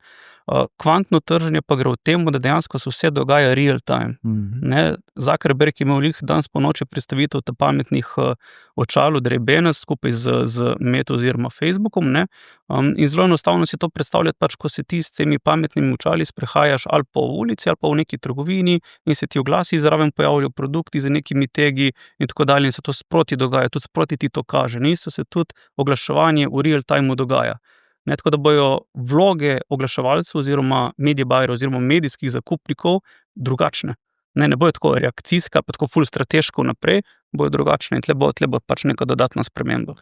Kvantno trženje pa gre v tem, da dejansko se vse dogaja real time. Ne. Zuckerberg je imel danes ponoči predstavitev pametnih očal od Ray-Bana skupaj z Meta oziroma Facebookom. Ne. In zelo enostavno si to predstavljati, pač, ko se ti s temi pametnimi očali sprehajaš ali po ulici ali pa v neki trgovini in se ti oglasi zraven pojavljajo produkti z nekimi tegi in tako dalje in se to sproti dogaja, tudi sproti ti to kaže. Isto se tudi oglaševanje v real timeu dogaja. Ne, tako da bojo vloge oglaševalcev oziroma media buyerov oziroma medijskih zakupnikov drugačne. Ne bojo tako reakcijska, pa tako ful strateško naprej, bojo drugačne in tle bo pač neka dodatna sprememba.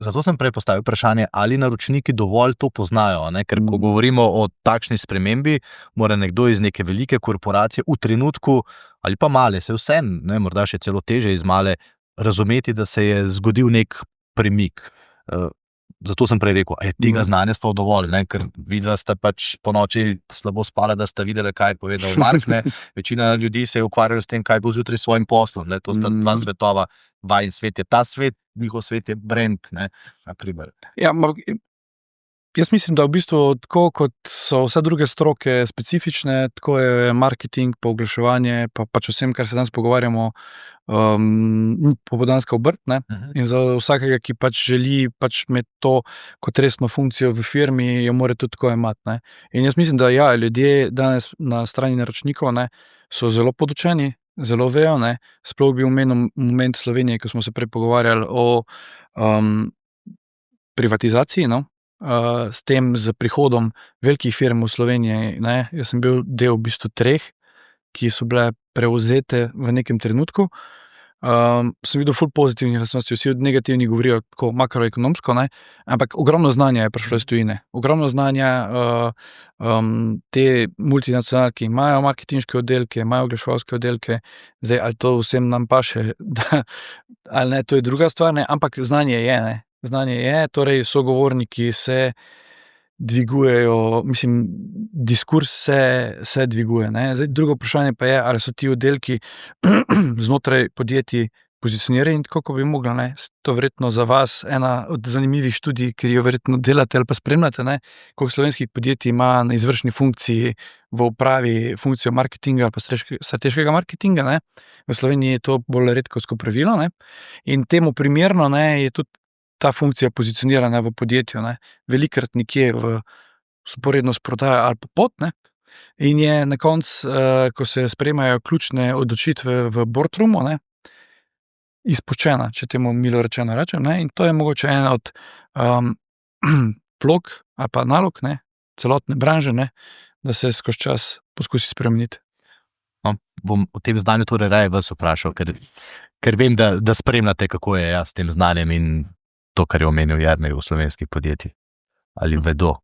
Zato sem prej postavil vprašanje, ali naročniki dovolj to poznajo, ne? Ker ko govorimo o takšni spremembi, mora nekdo iz neke velike korporacije v trenutku, ali pa male, se vsem, ne, morda še celo teže iz male, razumeti, da se je zgodil nek premik. Zato sem prej rekel, tega znanja sta dovolj, ne? Ker videla sta pač po noči slabo spala, da sta videla, kaj je povedal Mark. Ne? Večina ljudi se je ukvarjala s tem, kaj bo zjutraj s svojim poslom. Ne? To sta dva svetova, vajin svet je ta svet, njihov svet je brand. Ja, jaz mislim, da v bistvu tako, kot so vse druge stroke specifične, tako je marketing, pa oglaševanje, pa pač vsem, kar se danes pogovarjamo, popoldanska obrt, ne? In za vsakega, ki pač želi pač imeti to kot resno funkcijo v firmi, jo mora tudi tako imati. Ne? In jaz mislim, da ljudje danes na strani naročnikov, ne, so zelo podučeni, zelo vejo, ne? Sploh bi omenil moment Slovenije, ko smo se prej pogovarjali o privatizaciji, no? S tem, z prihodom velikih firm v Sloveniji, ne? Jaz sem bil del v bistvu 3, ki so bile prevzete v nekem trenutku. Sem videl ful pozitivnih lastnosti, vsi od negativnih govorijo tako makroekonomsko, ne? Ampak ogromno znanja je prišlo iz tujine. Ogromno znanja, te multinacionalke imajo marketinške oddelke, imajo oglaševalske oddelke, zdaj ali to vsem nam paše, ali ne, to je druga stvar, ne? Ampak znanje je, ne? Znanje je, torej sogovorniki se dvigujejo, mislim, diskurs se dviguje. Ne? Zdaj, drugo vprašanje pa je, ali so ti oddelki znotraj podjetij pozicionirani tako, kot bi mogli. Ne? To verjetno za vas ena od zanimivih študij, ker jo verjetno delate ali pa spremljate, ne? Koliko slovenskih podjetij ima na izvršni funkciji v upravi funkcijo marketinga ali pa strateškega marketinga. Ne? V Sloveniji je to bolj redkovsko pravilo, ne? In temu primerno, ne, je tudi ta funkcija pozicionirana v podjetju, ne, velikrat nekje vzporedno s prodajo ali pa pot, ne, in je na koncu, ko se sprejemajo ključne odločitve v boardroomu, ne, izpuščena, če temu milo rečeno rečem, ne, in to je mogoče ena od vlog ali pa nalog, ne, celotne branže, ne, da se skozi čas poskusi spremeniti. No, bom o tem znanju torej raje vas vprašal, ker vem, da spremljate, kako je s tem znanjem in to, kar je omenil Jernej v slovenskih podjetjih. Ali vedo?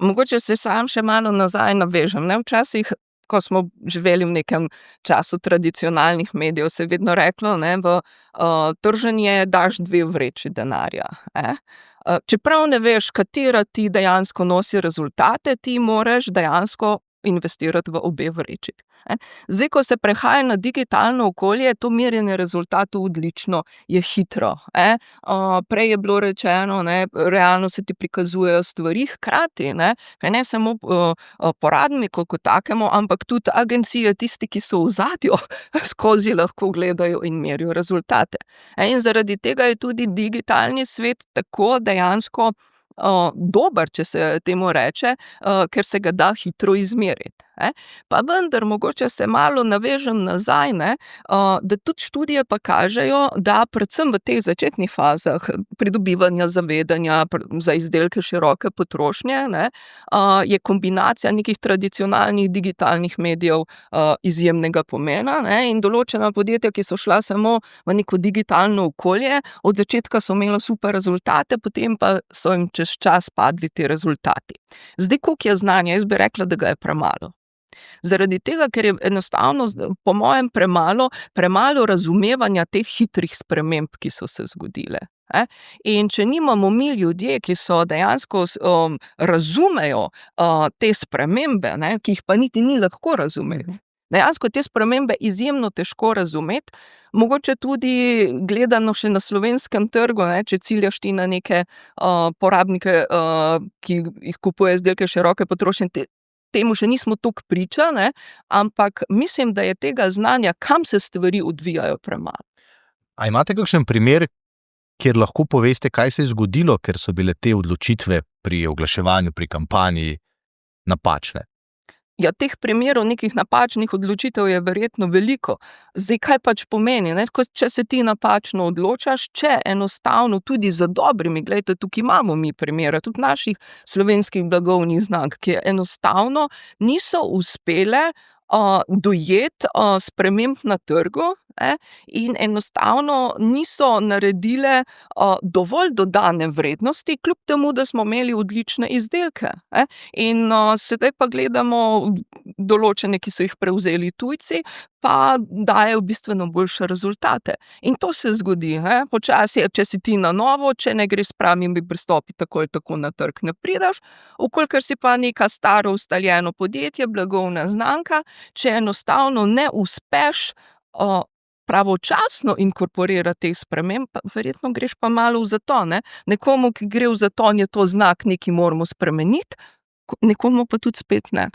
Mogoče se sam še malo nazaj navežem. Ne? Včasih, ko smo živeli v nekem času tradicionalnih medijev, se je vedno reklo, ne, v trženje daš 2 vreči denarja. Čeprav ne veš, katera ti dejansko nosi rezultate, ti moraš dejansko investirati v obe vreči. Zdaj, ko se prehaja na digitalno okolje, to merjenje rezultatov odlično, je hitro. Prej je bilo rečeno, ne, realno se ti prikazujejo stvari, hkrati, ne samo porabniku kot takemu, ampak tudi agencije, tisti, ki so v ozadju, skozi lahko gledajo in merijo rezultate. In zaradi tega je tudi digitalni svet tako dejansko dober, če se temu reče, ker se ga da hitro izmeriti. Pa vendar, mogoče se malo navežem nazaj, da tudi študije pa kažejo, da predvsem v teh začetnih fazah pridobivanja zavedanja za izdelke široke potrošnje, je kombinacija nekih tradicionalnih digitalnih medijev izjemnega pomena, in določena podjetja, ki so šla samo v neko digitalno okolje, od začetka so imela super rezultate, potem pa so jim čez čas padli ti rezultati. Zdaj, koliko je znanja? Jaz bi rekla, da ga je premalo. Zaradi tega, ker je enostavno, po mojem, premalo razumevanja teh hitrih sprememb, ki so se zgodile. In če nimamo mi ljudje, ki so dejansko razumejo te spremembe, ki jih pa niti ni lahko razumeti, dejansko te spremembe izjemno težko razumeti, mogoče tudi gledano še na slovenskem trgu, če ciljaš ti na neke porabnike, ki jih kupuje izdelke široke potrošnje, temu še nismo toliko priča, ampak mislim, da je tega znanja, kam se stvari odvijajo, premalo. A imate kakšen primer, kjer lahko poveste, kaj se je zgodilo, ker so bile te odločitve pri oglaševanju, pri kampanji napačne? Ja, teh primerov nekih napačnih odločitev je verjetno veliko. Zdaj, kaj pač pomeni? Če se ti napačno odločaš, če enostavno tudi za dobrimi, glejte, tukaj imamo mi primere, tudi naših slovenskih blagovnih znamk, ki enostavno niso uspele dojeti sprememb na trgu, in enostavno niso naredile dovolj dodane vrednosti, kljub temu, da smo imeli odlične izdelke. In sedaj pa gledamo določene, ki so jih prevzeli tujci, pa dajejo bistveno boljše rezultate. In to se zgodi, počasi, če si ti na novo, če ne greš s pravimi pristopi tako ali tako na trg ne prideš, vkolikor si pa neka staro ustaljeno podjetje, blagovna znamka, če enostavno ne uspeš pravočasno inkorporirati teh sprememb, verjetno greš pa malo v zaton. Nekomu, ki gre v zaton, je to znak, nekaj moramo spremeniti, nekomu pa tudi spet ne.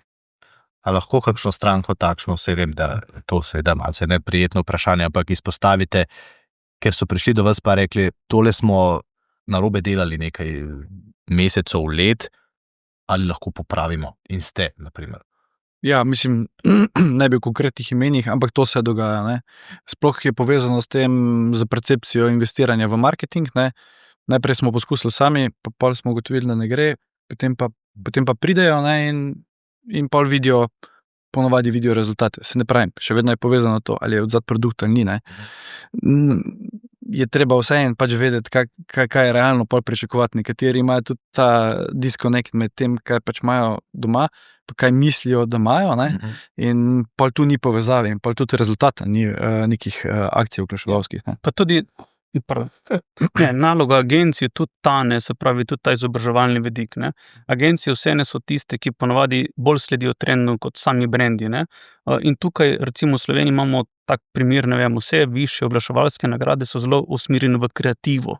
A lahko kakšno stranko takšno, vse vem, da to seveda malce neprijetno vprašanje, ampak izpostavite, ker so prišli do vas pa rekli, tole smo narobe delali nekaj mesecev, let, ali lahko popravimo in ste, na primer. Ja, mislim, ne bi v konkretnih imenih, ampak to se dogaja. Sploh je povezano s tem, z percepcijo investiranja v marketing. Najprej smo poskusili sami, pa pol smo ugotovili, da ne gre, potem pa pridejo in pol ponovadi vidijo rezultate. Se ne pravim, še vedno je povezano to, ali je odzad produkt ali ni. Je treba vseeno pač vedeti, kaj je realno pol pričakovati. Nekateri imajo tudi ta disconnect med tem, kaj pač imajo doma, pa kaj mislijo, da imajo, in pol tu ni povezave in pol tudi rezultata ni nekih akcij oglaševalskih. Pa tudi naloga agencije tudi ta, se pravi tudi ta izobraževalni vidik. Agencije vseeno so tiste, ki ponavadi bolj sledijo trendu kot sami brendi. In tukaj recimo v Sloveniji imamo tak primer, vse višje oglaševalske nagrade so zelo usmerjene v kreativo.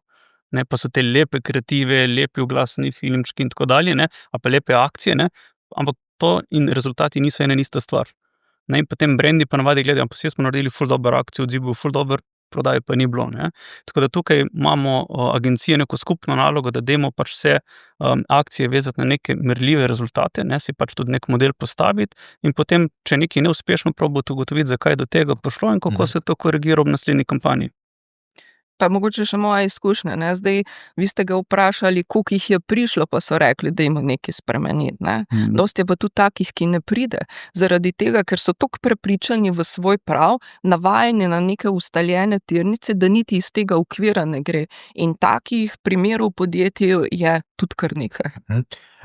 Pa so te lepe kreative, lepi oglasni filmčki in tako dalje, a pa lepe akcije, ampak to in rezultati niso ena in ista stvar. In potem brendi ponavadi gledajo, pa smo naredili ful dober akcijo, odziv bil ful dober, prodaje pa ni bilo. Tako da tukaj imamo agencije neko skupno nalogo, da dajmo pač vse akcije vezati na neke merljive rezultate, si pač tudi nek model postaviti in potem, če nekaj neuspešno, probati ugotoviti, zakaj je do tega prišlo in kako se to korigira v naslednji kampanji. Pa mogoče še moja izkušnja. Zdaj, vi ste ga vprašali, koliko jih je prišlo, pa so rekli, da ima nekaj spremeniti. Dosti je pa tudi takih, ki ne pride. Zaradi tega, ker so toliko prepričani v svoj prav, navajeni na neke ustaljene tirnice, da niti iz tega okvira ne gre. In takih primerov podjetij je tudi kar nekaj.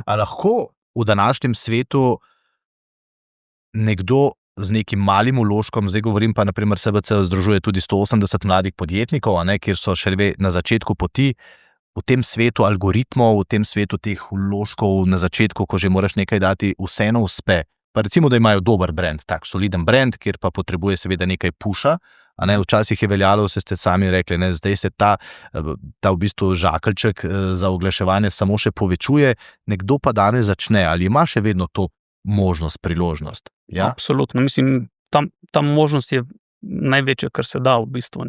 A lahko v današnjem svetu nekdo z nekim malim vložkom, zdaj govorim pa, naprimer, SBC združuje tudi 180 mladih podjetnikov, kjer so še na začetku poti, v tem svetu algoritmov, v tem svetu teh vložkov na začetku, ko že moraš nekaj dati, vseeno uspe. Pa recimo, da imajo dober brand, tak soliden brand, kjer pa potrebuje seveda nekaj puša, včasih je veljalo, ste sami rekli, zdaj se ta v bistvu žakeljček za oglaševanje samo še povečuje, nekdo pa danes začne, ali ima še vedno to možnost, priložnost? Ja? Absolutno. Mislim, ta možnost je največja, kar se da v bistvu.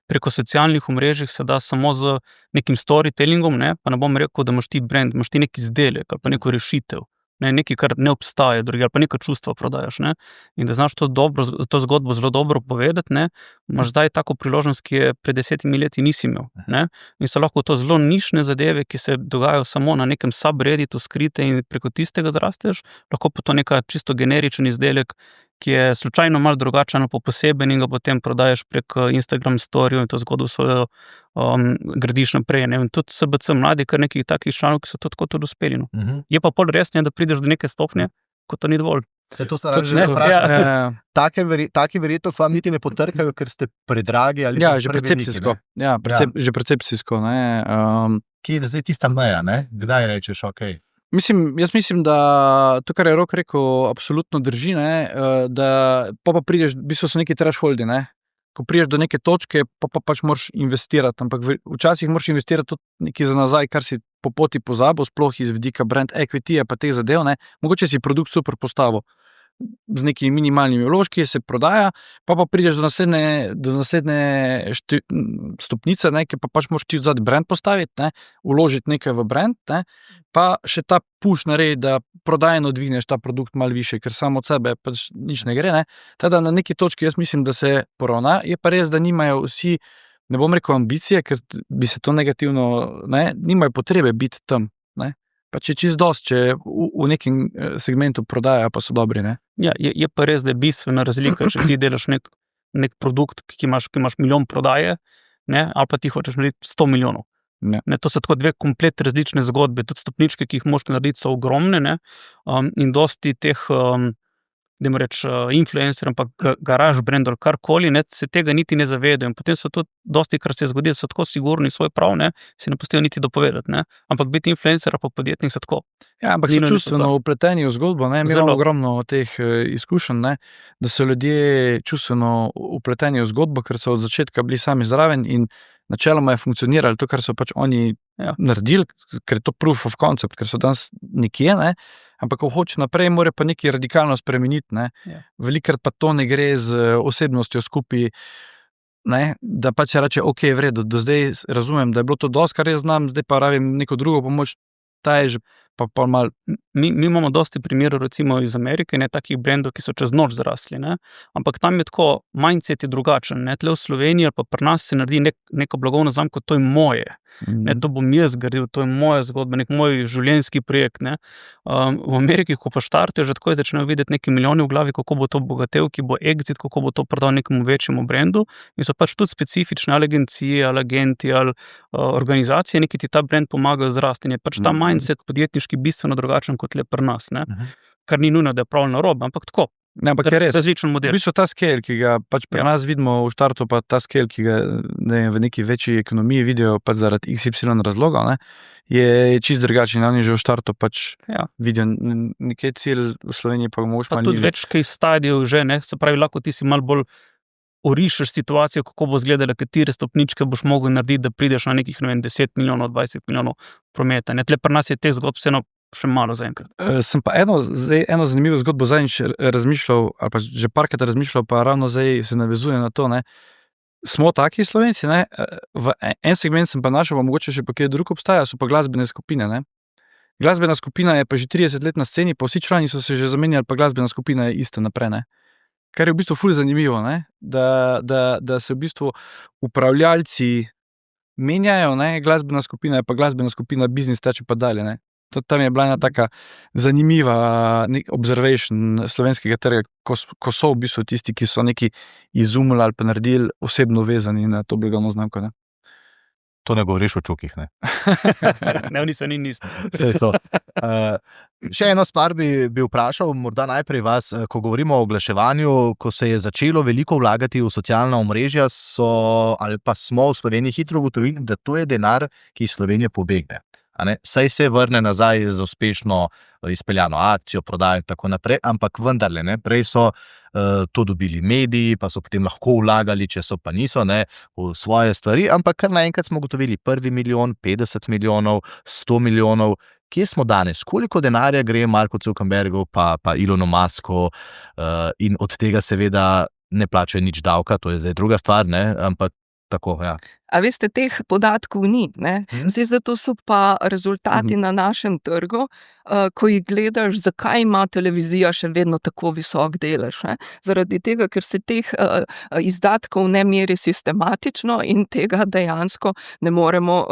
Preko socialnih omrežij se da samo z nekim storytellingom, pa ne bom rekel, da imaš ti brand, imaš ti neki izdelek ali pa neko rešitev. ne, nekaj, kar ne obstaja drugi, ali pa neka čustva prodajaš, ne, in da znaš to zgodbo zelo dobro povedati, ne, imaš zdaj tako priložnost, ki je pred 10 leti nisi imel, ne, in so lahko to zelo nišne zadeve, ki se dogajajo samo na nekem subredditu skrite in preko tistega zrasteš, lahko pa to neka čisto generičen izdelek, ki je slučajno malo drugačen ali pa poseben in ga potem prodajaš prek Instagram storyjev in to zgodbo svojo gradiš naprej. Ne? In tudi SBC mladi, kar nekih takih članov, ki so to tako tudi uspeli. No. Je pa pol res, ne, da prideš do neke stopnje, ko to ni dovolj. To se radi že vprašati. Taki verjetno k vam niti ne potrkajo, ker ste predragi ali že percepcijsko. Že percepcijsko. Kje je zdaj tista meja, ne? Kdaj rečeš, okej? Jaz mislim, da to, kar je Rok rekel, absolutno drži, ne, da pa prideš, v bistvu so neki thresholdi, ne. Ko prideš do neke točke, pa pač moraš investirati, ampak včasih moraš investirati tudi nekaj za nazaj, kar si po poti pozabil, sploh iz vidika brand equity pa teh zadev, ne. Mogoče si produkt super postavil z nekimi minimalnimi vložki, se prodaja, pa prideš do naslednje stopnice, ne, ki pa pač moraš ti vzeti brand postaviti, ne, vložiti nekaj v brand, ne, pa še ta push narediti, da prodajno dvigneš ta produkt malo više, ker samo od sebe pač nič ne gre, ne. Teda na neki točki jaz mislim, da se poravna, je pa res, da nimajo vsi, ne bom rekel ambicije, ker bi se to negativno, ne, nimajo potrebe biti tam, ne. Pa če čist dost, če v nekem segmentu prodajajo, pa so dobri, ne? Ja, je pa res, da je bistvena razlika, če ti delaš nek produkt, ki imaš milijon prodaje, ne, ali pa ti hočeš narediti 100 milijonov. Ne, to so tako dve komplet različne zgodbe, tudi stopničke, ki jih moš narediti, so ogromne, ne, in dosti teh, dajmo reči, influencer, ampak garaž brand ali karkoli, ne, se tega niti ne zavedajo. In potem so tudi dosti, kar se zgodi, so tako sigurni svoj prav, ne, se ne pustijo niti dopovedati, ne. Ampak biti influencer pa podjetnik so tako. Ja, ampak so čustveno vpleteni v zgodbo, ne, mi imamo ogromno teh izkušenj, ne, da so ljudje čustveno vpleteni v zgodbo, ker so od začetka bili sami zraven in načeloma je funkcionirali to, kar so pač oni naredili, ker je to proof of concept, ker so danes nekje, ne, ampak ko hoče naprej, mora pa nekaj radikalno spremeniti, ne. Velikrat pa to ne gre z osebnostjo skupaj, ne, da pač reče, ok, v redu, do zdaj razumem, da je bilo to dosti, kar jaz znam, zdaj pa rabim neko drugo pomoč, ta je že pa malo. Mi imamo dosti primerov, recimo iz Amerike, ne, takih brendov, ki so čez noč zrasli, ne, ampak tam je tako, mindset je drugačen, ne, tle v Sloveniji ali pa pri nas se naredi neko blagovno znamko, to je moje, ne, to bom jaz gradil, to je moja zgodba, nek moj življenjski projekt, ne. V Ameriki, ko pa štartijo, že tako začnejo videti neki milijoni v glavi, kako bo to bogatel, ki bo exit, kako bo to prodal nekemu večjemu brendu in so pač tudi specifične ali agencije, ali agenti, ali organizacije, neki ti ta brand pomagajo zrasti, je pač ta mindset podjetniški bistveno drugačen kot le pri nas, ne. Kar ni nujno, da je prav narobe, ampak tako. Ne, ampak je res. Različen model. V bistvu ta scale, ki ga pač pri nas vidimo v štartu, pa ta scale, ki ga v neki večji ekonomiji vidijo pač zaradi XY razlogov, ne, je čist drugačen. Oni že v štartu pač vidijo nekaj cilj v Sloveniji, pa mogoče pa tudi več kaj stadijev že, ne, se pravi, lahko ti si malo bolj orišeš situacijo, kako bo izgledala, katere stopničke boš mogel narediti, da prideš na nekih, ne vem, 10 milijonov, 20 milijonov prometa. Ne, tle pri nas je teh zgodb vseeno še malo zaenkrat. Sem pa eno zanimivo zgodbo zadnjič razmišljal, ali pa že parkrat razmišljal, pa ravno zdaj se navezuje na to, ne. Smo taki Slovenci, ne, v en segment sem pa našel, pa mogoče še pa kje drug obstaja, so pa glasbene skupine, ne. Glasbena skupina je pa že 30 let na sceni, pa vsi člani so se že zamenjali, pa glasbena skupina je ista naprej, ne. Kar je v bistvu ful zanimivo, ne, da se v bistvu upravljalci menjajo, ne, glasbena skupina je pa glasbena skupina, biznis teče pa dalje, ne. Tam je bila ena taka zanimiva observation slovenskega trga, ko so v bistvu tisti, ki so neki izumili ali pa naredili osebno vezani na to blagovno znamko, ne. To ne govoriš o čukih, ne? Ne, oni so niste. Vse to. Še eno stvar bi vprašal, morda najprej vas, ko govorimo o oglaševanju, ko se je začelo veliko vlagati v socialna omrežja, ali pa smo v Sloveniji hitro ugotovili, da to je denar, ki iz Slovenije pobegne. Saj se vrne nazaj z uspešno izpeljano akcijo, prodajo in tako naprej, ampak vendarle, ne, prej so to dobili mediji, pa so potem lahko vlagali, če so pa niso, ne, v svoje stvari, ampak kar naenkrat smo ugotovili 1 milijon, 50 milijonov, 100 milijonov. Kje smo danes? Koliko denarja gre Marku Zuckerbergu pa Elonu Musku in od tega seveda ne plačajo nič davka, to je zdaj druga stvar, ne, ampak tako, ja. A veste, teh podatkov ni, ne? Zdaj, zato so pa rezultati na našem trgu, ko jih gledaš, zakaj ima televizija še vedno tako visok delež, ne? Zaradi tega, ker se teh izdatkov ne meri sistematično in tega dejansko ne moremo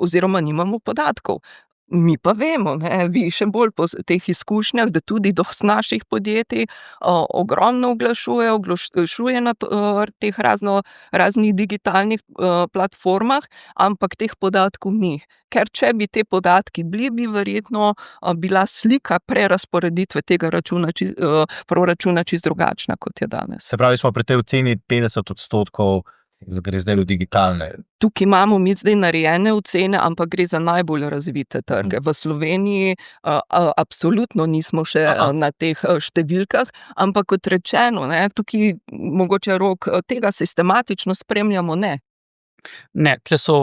oziroma nimamo podatkov. Mi pa vemo, ne, vi še bolj po teh izkušnjah, da tudi dosti naših podjetij ogromno oglašuje na teh raznih digitalnih platformah, ampak teh podatkov ni. Ker če bi te podatki bili, bi verjetno bila slika prerazporeditve tega proračuna čisto drugačna, kot je danes. Se pravi, smo pri tej oceni 50% gre zdaj v digitalne. Tukaj imamo mi zdaj narejene ocene, ampak gre za najbolj razvite trge. V Sloveniji absolutno nismo še na teh številkah, ampak kot rečeno, ne, tukaj mogoče Rok tega sistematično spremljamo, ne. Ne, tle so,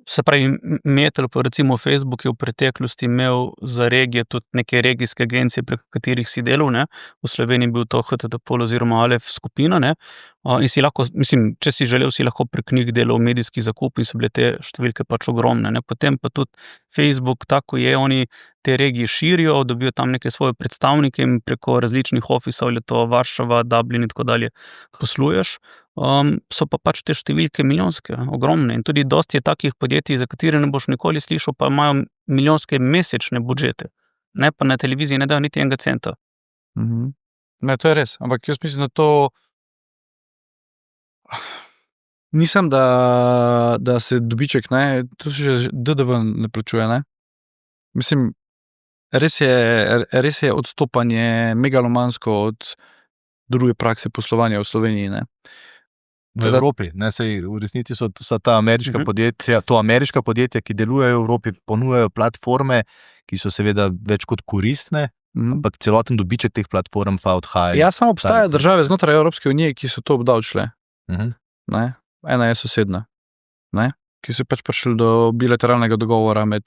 se pravi, Metel, pa recimo Facebook je v preteklosti imel za regije tudi neke regijske agencije, preko katerih si delal, ne. V Sloveniji bil to HTTPOL oziroma Alef skupina, ne. In si lahko, mislim, če si želel, si lahko prek njih delal medijski zakup in so bile te številke pač ogromne, ne. Potem pa tudi Facebook, tako je, oni te regije širijo, dobijo tam neke svoje predstavnike in preko različnih ofisov, ali je to Varšava, Dublin in tako dalje, posluješ. So pa pač te številke milijonske, ogromne, in tudi dosti je takih podjetij, za katere ne boš nikoli slišal, pa imajo milijonske mesečne budžete. Ne, pa na televiziji ne dajo niti enega centa. Ne, to je res, ampak jaz mislim, da to nisem, da se dobiček, ne, to se že DDV ne plačuje, ne. Mislim, res je odstopanje megalomansko od druge prakse poslovanja v Sloveniji, ne. V Evropi, ne, sej v resnici so ta ameriška podjetja, ameriška podjetja, ki delujejo v Evropi, ponujajo platforme, ki so seveda več kot koristne, ampak celoten dobiček teh platform pa odhaja. Ja, samo obstajajo države znotraj Evropske unije, ki so to obdavčile. Ne, ena je sosedna, ne, ki so pač prišli do bilateralnega dogovora med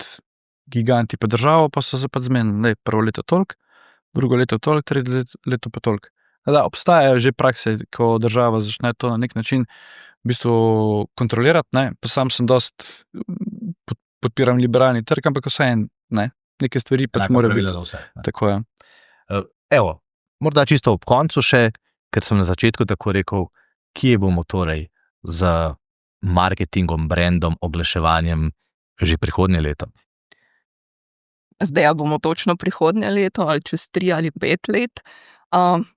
giganti pa državo, pa so se pač zmenili, prvo leto toliko, drugo leto toliko, tretje leto pa toliko. Da, obstajajo že prakse, ko država začne to na nek način v bistvu kontrolirati, ne, pa sam sem dost podpiram liberalni trg, ampak vseeno, ne, neke stvari pač morajo biti. Za vse, tako je. Evo, morda čisto ob koncu še, ker sem na začetku tako rekel, kje bomo torej z marketingom, brandom, oglaševanjem že prihodnje leto? Zdaj, bomo točno prihodnje leto, ali čez 3 ali 5 let.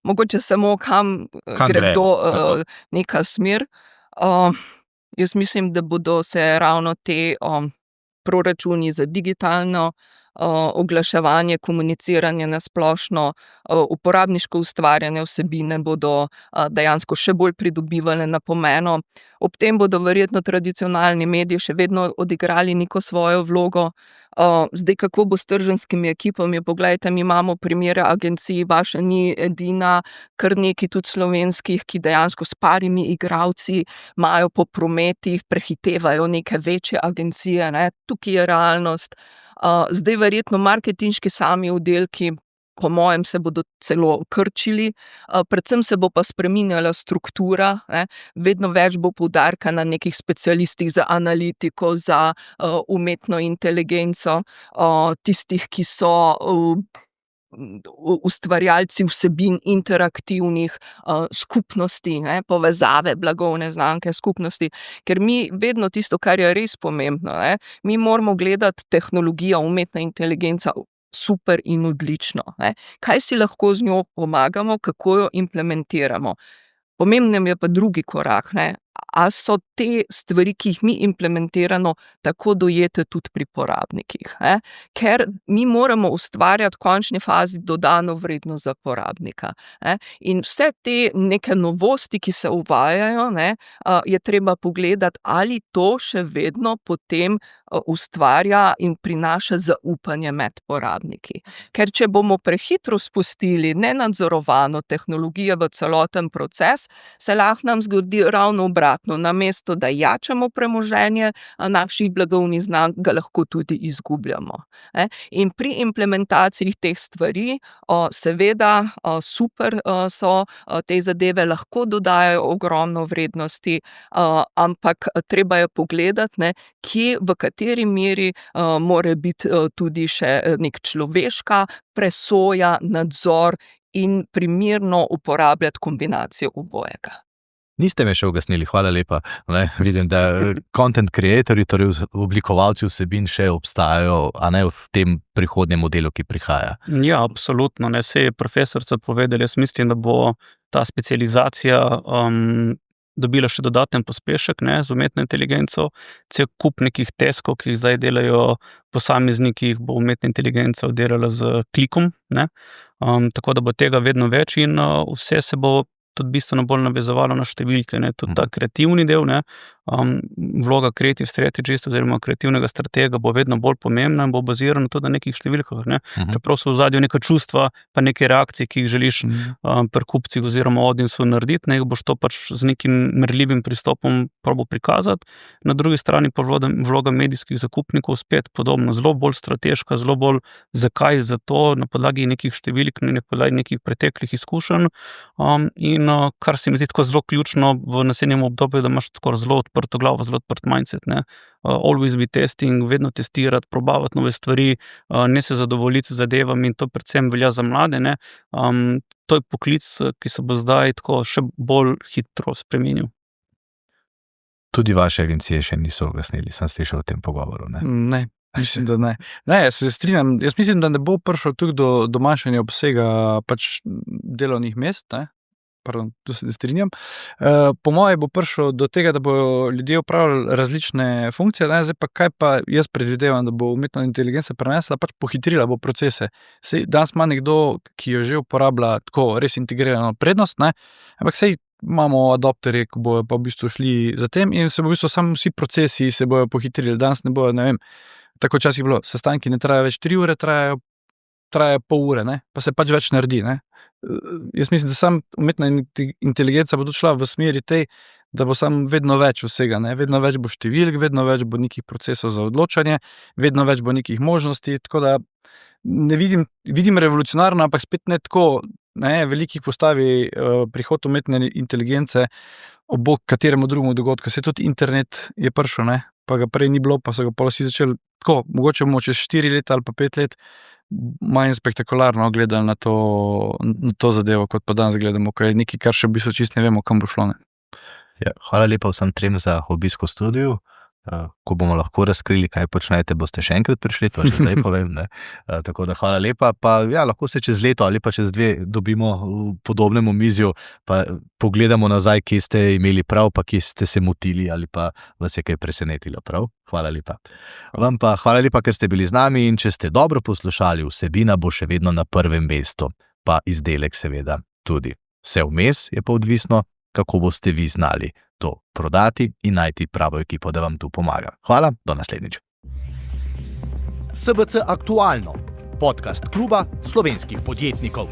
Mogoče samo kam gre neka smer. Jaz mislim, da bodo se ravno te proračuni za digitalno oglaševanje, komuniciranje na splošno, uporabniško ustvarjanje vsebine bodo dejansko še bolj pridobivale na pomenu. Ob tem bodo verjetno tradicionalni mediji še vedno odigrali neko svojo vlogo. Zdaj, kako bo s trženjskimi ekipami, poglejte, mi imamo primere agencij, vaša ni edina, kar nekaj tudi slovenskih, ki dejansko s parimi igralci imajo po prometih, prehitevajo neke večje agencije, ne, tukaj je realnost. Zdaj verjetno marketinški sami oddelki, po mojem, se bodo celo krčili, predvsem se bo pa spreminjala struktura, ne, vedno več bo poudarka na nekih specialistih za analitiko, za umetno inteligenco, tistih, ki so ustvarjalci vsebin interaktivnih skupnosti, ne, povezave, blagovne znamke, skupnosti, ker mi vedno tisto, kar je res pomembno, ne, mi moramo gledati tehnologijo, umetna inteligenca super in odlično, ne. Kaj si lahko z njo pomagamo, kako jo implementiramo. Pomembnem je pa drugi korak, ne. A so te stvari, ki jih mi implementiramo, tako dojete tudi pri porabnikih, ne? Ker mi moramo ustvarjati v končni fazi dodano vrednost za porabnika, ne? In vse te neke novosti, ki se uvajajo, ne, je treba pogledati, ali to še vedno potem ustvarja in prinaša zaupanje med porabniki. Ker če bomo prehitro spustili nenadzorovano tehnologijo v celoten proces, se lahko nam zgodi ravno obratno. obratno, namesto da jačamo premoženje naših blagovnih znamk, ga lahko tudi izgubljamo. In pri implementaciji teh stvari, seveda, super so te zadeve, lahko dodajajo ogromno vrednosti, ampak treba je pogledati, ne, kje, v kateri meri mora biti tudi še nek človeška presoja, nadzor in primerno uporabljati kombinacijo obojega. Niste me še ugasnili, hvala lepa. Vidim, da content creatorji, torej oblikovalci vsebin še obstajajo, a ne v tem prihodnjem modelu, ki prihaja. Ja, absolutno, ne, saj je profesorica povedala, jaz mislim, da bo ta specializacija dobila še dodaten pospešek, ne, z umetno inteligenco, cel kup nekih teskov, ki jih zdaj delajo posamezniki, jih bo umetna inteligenca oddelala z klikom, ne, tako da bo tega vedno več in vse se bo tudi bistveno bolj navezovalo na številke, ne, tudi ta kreativni del, ne, vloga creative strategist oziroma kreativnega stratega bo vedno bolj pomembna in bo bazirana tudi na nekih številkah, ne. Čeprav so v ozadju neka čustva, pa neke reakcije, ki jih želiš pri kupcih oziroma audiencu narediti, ne, boš to pač z nekim merljivim pristopom probal prikazati. Na drugi strani pa vloga medijskih zakupnikov spet podobno, zelo bolj strateška, zelo bolj zakaj, zato na podlagi nekih številk, na podlagi nekih preteklih izkušenj, in kar se mi zdi tako zelo ključno v naslednjem obdobju, da imaš tako zelo odprto glavo, zelo odprt mindset, ne. Always be testing, vedno testirati, probavati nove stvari, ne se zadovoljiti z zadevami in to predvsem velja za mlade, ne. To je poklic, ki se bo zdaj tako še bolj hitro spremenil. Tudi vaše agencije še niso ugasnili, sem slišal v tem pogovoru, ne? Ne, mislim, da ne. Ne, se strinjam, jaz mislim, da ne bo prišlo tudi do manjšanja obsega pač delovnih mest, ne. Pardon, tu se ne strinjam. Po moje bo prišlo do tega, da bojo ljudje opravljali različne funkcije, ne, zdaj pa kaj pa jaz predvidevam, da bo umetna inteligenca prenesla, pač pohitrila bo procese. Sej danes ima nekdo, ki jo že uporablja tako res integrirano prednost, ne, ampak sej imamo adopterje, ki bojo pa v bistvu šli za tem in se bo v bistvu samo vsi procesi se bojo pohitrili. Danes ne bojo, ne vem, tako včasih bilo, sestanki ne trajajo več 3 ure, trajajo pol ure, ne, pa se pač več naredi, ne. Jaz mislim, da sam umetna inteligenca bo tudi šla v smeri tej, da bo sam vedno več vsega, ne, vedno več bo številk, vedno več bo nekih procesov za odločanje, vedno več bo nekih možnosti, tako da ne vidim revolucionarno, ampak spet ne tako, ne, velikih postavi prihod umetne inteligence ob bok kateremu drugemu dogodku. Saj tudi internet je prišel, ne, pa ga prej ni bilo, pa so ga pa vsi začeli tako, mogoče bomo čez 4 leta ali pa 5 let manj spektakularno gledali na to zadevo, kot pa danes gledamo, ko je nekaj, kar še v bistvu čisto ne vemo, kam bo šlo, ne. Ja, hvala lepa vsem trem za obisk v studiu. Ko bomo lahko razkrili, kaj počnete, boste še enkrat prišli, to že zdaj povem, ne. Tako da hvala lepa, pa ja, lahko se čez leto ali pa čez 2 dobimo v podobnem omizju, pa pogledamo nazaj, kje ste imeli prav, pa kje ste se motili ali pa vas je kaj presenetilo, prav? Hvala lepa. Vam pa hvala lepa, ker ste bili z nami in če ste dobro poslušali, vsebina bo še vedno na prvem mestu, pa izdelek seveda tudi. Vse vmes je pa odvisno, kako boste vi znali to prodati in najti pravo ekipo, da vam tu pomaga. Hvala, do naslednjič. SBC Aktualno, podcast kluba slovenskih podjetnikov.